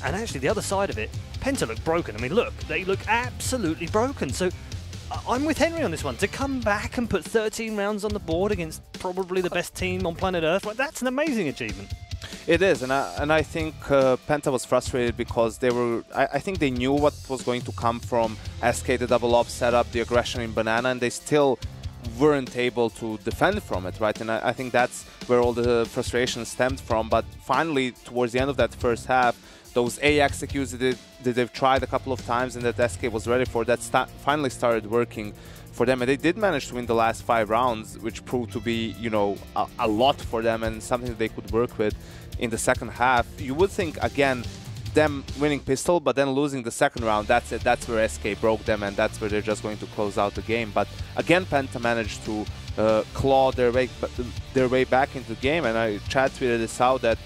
And actually, the other side of it, Penta looked broken. I mean, look, they look absolutely broken. So I'm with Henry on this one. To come back and put 13 rounds on the board against probably the best team on planet Earth, well, that's an amazing achievement. It is, and I think Penta was frustrated because they were. I think they knew what was going to come from SK, the double up setup, the aggression in Banana, and they still weren't able to defend from it, right? And I think that's where all the frustration stemmed from. But finally, towards the end of that first half, those A executes that they've tried a couple of times and that SK was ready for, that finally started working for them. And they did manage to win the last 5 rounds, which proved to be, you know, a lot for them and something that they could work with in the second half. You would think, again, them winning pistol, but then losing the second round, that's it. That's where SK broke them, and that's where they're just going to close out the game. But again, Penta managed to claw their way back into the game, and Chad tweeted this out that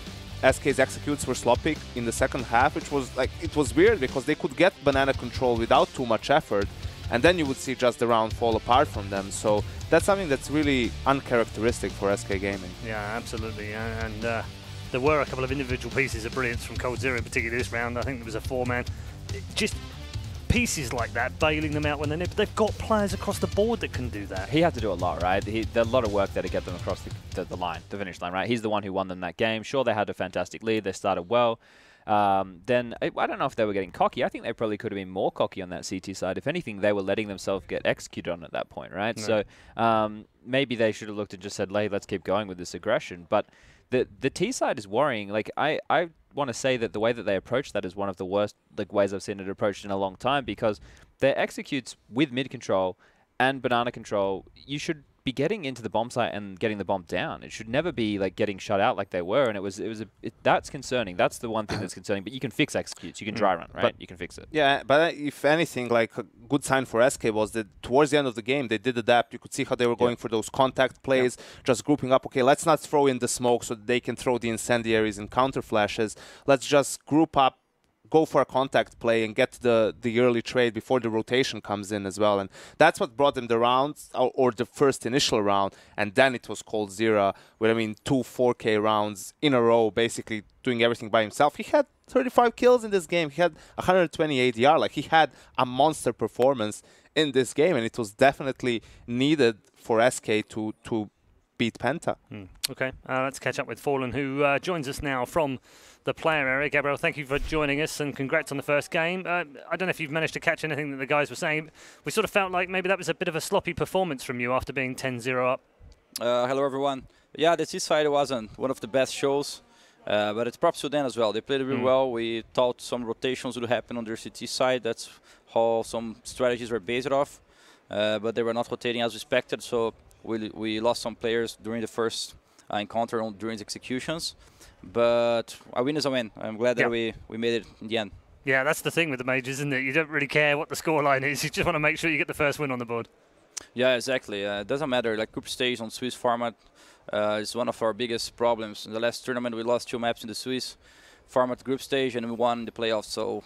SK's executes were sloppy in the second half, which was like, it was weird because they could get banana control without too much effort, and then you would see just the round fall apart from them. So that's something that's really uncharacteristic for SK Gaming. Yeah, absolutely. And there were a couple of individual pieces of brilliance from Cold Zero, particularly this round. I think there was a 4-man. Just pieces like that, bailing them out when they need. But they've got players across the board that can do that. He had to do a lot, right? There's a lot of work there to get them across the line, the finish line, right? He's the one who won them that game. Sure, they had a fantastic lead. They started well. Then I don't know if they were getting cocky. I think they probably could have been more cocky on that CT side. If anything, they were letting themselves get executed on at that point, right? No. So maybe they should have looked and just said, "Hey, let's keep going with this aggression." But the T side is worrying. Like I want to say that the way that they approach that is one of the worst ways I've seen it approached in a long time, because their executes with mid control and banana control, you should be getting into the bomb site and getting the bomb down. It should never be like getting shut out like they were, and that's concerning. That's the one thing that's concerning. But you can fix executes. You can dry run, right? But you can fix it. Yeah, but if anything, like a good sign for SK was that towards the end of the game they did adapt. You could see how they were going for those contact plays, just grouping up. Okay, let's not throw in the smoke so that they can throw the incendiaries and counter flashes. Let's just group up, go for a contact play and get the early trade before the rotation comes in as well. And that's what brought them the rounds, or the first initial round. And then it was Cold Zero with, I mean, 2 4K rounds in a row, basically doing everything by himself. He had 35 kills in this game. He had 128 ADR. Like, he had a monster performance in this game, and it was definitely needed for SK to beat Penta. Okay, let's catch up with Fallen, who joins us now from the player area. Gabriel, thank you for joining us, and congrats on the first game. I don't know if you've managed to catch anything that the guys were saying. We sort of felt like maybe that was a bit of a sloppy performance from you after being 10-0 up. Hello, everyone. Yeah, the T-side wasn't one of the best shows, but it's props to them as well. They played really well. We thought some rotations would happen on their CT side. That's how some strategies were based off, but they were not rotating as expected, so we lost some players during the first encounter during the executions. But a win is a win. I'm glad that we made it in the end. Yeah, that's the thing with the majors, isn't it? You don't really care what the scoreline is. You just want to make sure you get the first win on the board. Yeah, exactly. It doesn't matter. Like, group stage on Swiss format is one of our biggest problems. In the last tournament, we lost 2 maps in the Swiss format group stage, and we won the playoffs. So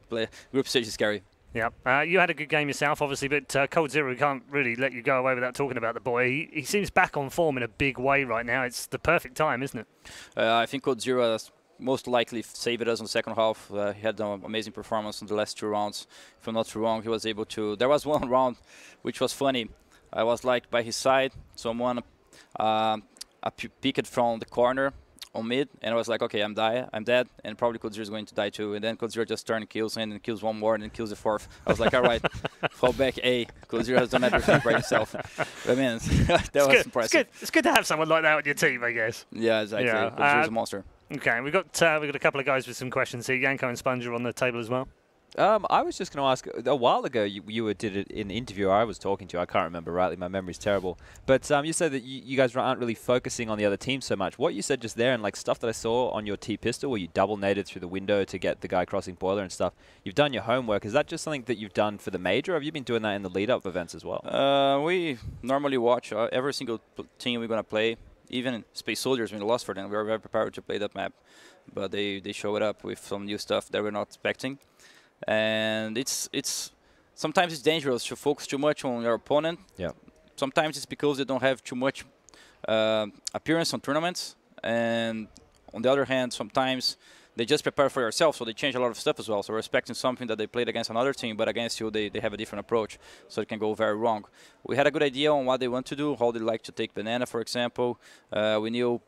group stage is scary. Yeah, you had a good game yourself, obviously, but Cold Zero, we can't really let you go away without talking about the boy. He seems back on form in a big way right now. It's the perfect time, isn't it? I think Cold Zero has most likely saved us in the second half. He had an amazing performance in the last 2 rounds. If I'm not wrong, he was able to... There was one round which was funny. I was like by his side, someone peeked from the corner on mid, and I was like, okay, I'm dead, and probably Cold Zero is going to die too. And then Cold Zero just turned and kills him, and kills one more, and then kills the 4th. I was like, all right, fall back A. Cold Zero has done everything by himself. I mean, that was impressive. It's good to have someone like that on your team, I guess. Yeah, exactly. Yeah. Cold Zero is a monster. Okay, we've got a couple of guys with some questions here. Yanko and Sponge are on the table as well. I was just going to ask, a while ago you did it in an interview I was talking to. I can't remember rightly. My memory's terrible. But you said that you guys aren't really focusing on the other team so much. What you said just there, and like stuff that I saw on your T-pistol where you double naded through the window to get the guy crossing boiler and stuff, you've done your homework. Is that just something that you've done for the major, or have you been doing that in the lead-up events as well? We normally watch every single team we're going to play. Even Space Soldiers, when we lost for them, we were very prepared to play that map. But they showed up with some new stuff that we're not expecting. And sometimes it's dangerous to focus too much on your opponent. Yeah. Sometimes it's because they don't have too much appearance on tournaments, and on the other hand, sometimes they just prepare for yourself, so they change a lot of stuff as well. So we're expecting something that they played against another team, but against you they have a different approach, so it can go very wrong. We had a good idea on what they want to do, how they like to take banana, for example. We knew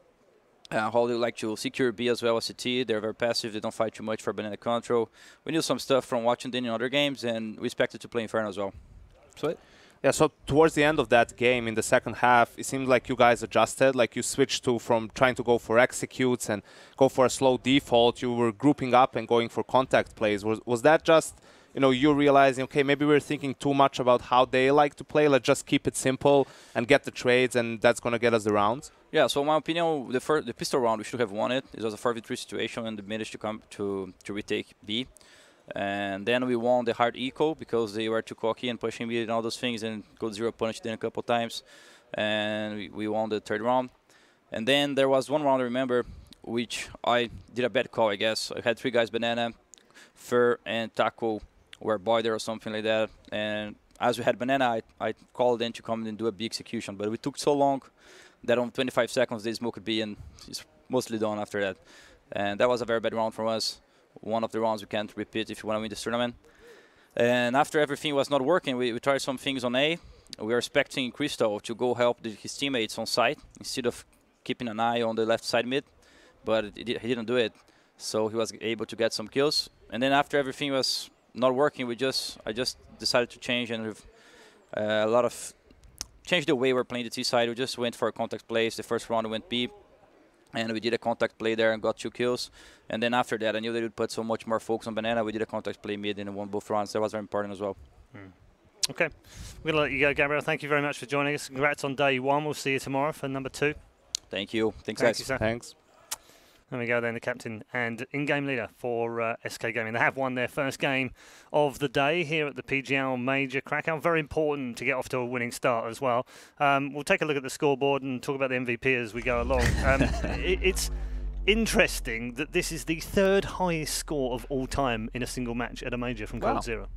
how they like to secure B as well as CT. They're very passive. They don't fight too much for banana control. We knew some stuff from watching them in other games, and we expected to play Inferno as well. Sweet. Yeah, so towards the end of that game, in the second half, it seemed like you guys adjusted. Like, you switched from trying to go for executes and go for a slow default. You were grouping up and going for contact plays. Was that just you're realizing, okay, maybe we're thinking too much about how they like to play. Let's just keep it simple and get the trades, and that's going to get us the rounds? Yeah, so in my opinion, the pistol round, we should have won it. It was a 4v3 situation, and they managed to come to retake B. And then we won the hard eco because they were too cocky and pushing me and all those things, and Code Zero punished them a couple times. And we won the third round. And then there was one round, I remember, which I did a bad call, I guess. I had 3 guys, Banana, Fur, and Taco were boiler or something like that. And as we had Banana, I called them to come and do a B execution. But we took so long that on 25 seconds they smoked B, and it's mostly done after that. And that was a very bad round for us. One of the rounds we can't repeat if you want to win this tournament. And after everything was not working, we tried some things on A. We were expecting Crystal to go help his teammates on site instead of keeping an eye on the left side mid, but he didn't do it. So he was able to get some kills. And then after everything was not working, I just decided to change and change the way we're playing the T side. We just went for contact plays. The first round we went B, and we did a contact play there and got 2 kills. And then after that, I knew they would put so much more focus on Banana. We did a contact play mid and won both rounds. That was very important as well. Okay, we're going to let you go, Gabriel. Thank you very much for joining us. Congrats on day 1. We'll see you tomorrow for number 2. Thank you. Thanks, Thank guys. you, sir. Thanks. There we go then, the captain and in-game leader for SK Gaming. They have won their first game of the day here at the PGL Major Krakow. Very important to get off to a winning start as well. We'll take a look at the scoreboard and talk about the MVP as we go along. It's interesting that this is the 3rd highest score of all time in a single match at a major from Code Zero.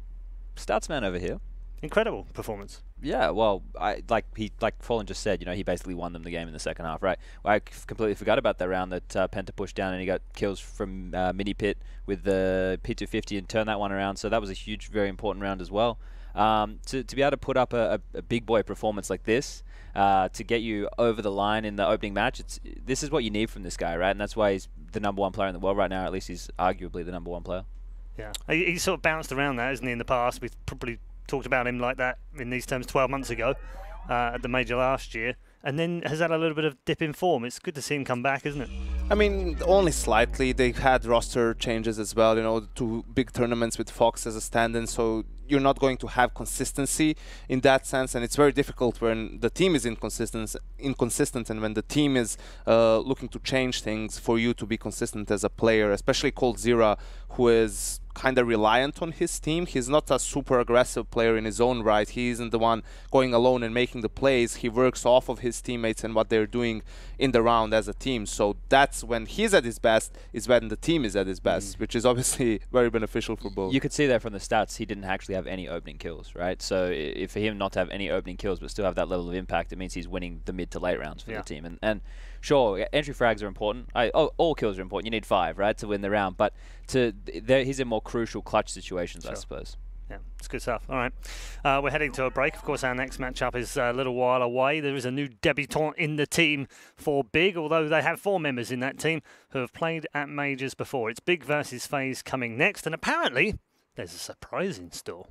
Statsman over here. Incredible performance. Yeah, well, like Fallen just said, he basically won them the game in the second half, right? I completely forgot about that round that Penta pushed down and he got kills from mini pit with the P250 and turned that one around. So that was a huge, very important round as well. To be able to put up a big boy performance like this, to get you over the line in the opening match, this is what you need from this guy, right? And that's why he's the #1 player in the world right now. At least he's arguably the #1 player. Yeah, he sort of bounced around that, hasn't he, in the past? We've probably talked about him like that in these terms 12 months ago at the major last year, and then has had a little bit of dip in form. It's good to see him come back, isn't it? I mean, only slightly. They've had roster changes as well, 2 big tournaments with Fox as a stand-in, so you're not going to have consistency in that sense, and it's very difficult when the team is inconsistent and when the team is looking to change things for you to be consistent as a player, especially Cold Zero, who is kind of reliant on his team. He's not a super aggressive player in his own right. He isn't the one going alone and making the plays. He works off of his teammates and what they're doing in the round as a team. So that's when he's at his best, is when the team is at his best, which is obviously very beneficial for both. You could see that from the stats. He didn't actually have any opening kills, right? So for him not to have any opening kills but still have that level of impact, it means he's winning the mid to late rounds for the team. And sure, entry frags are important. All kills are important. You need 5, right, to win the round. But he's in more crucial clutch situations, I suppose. Yeah, it's good stuff. All right. We're heading to a break. Of course, our next matchup is a little while away. There is a new debutant in the team for Big, although they have 4 members in that team who have played at majors before. It's Big versus FaZe coming next, and apparently there's a surprise in store.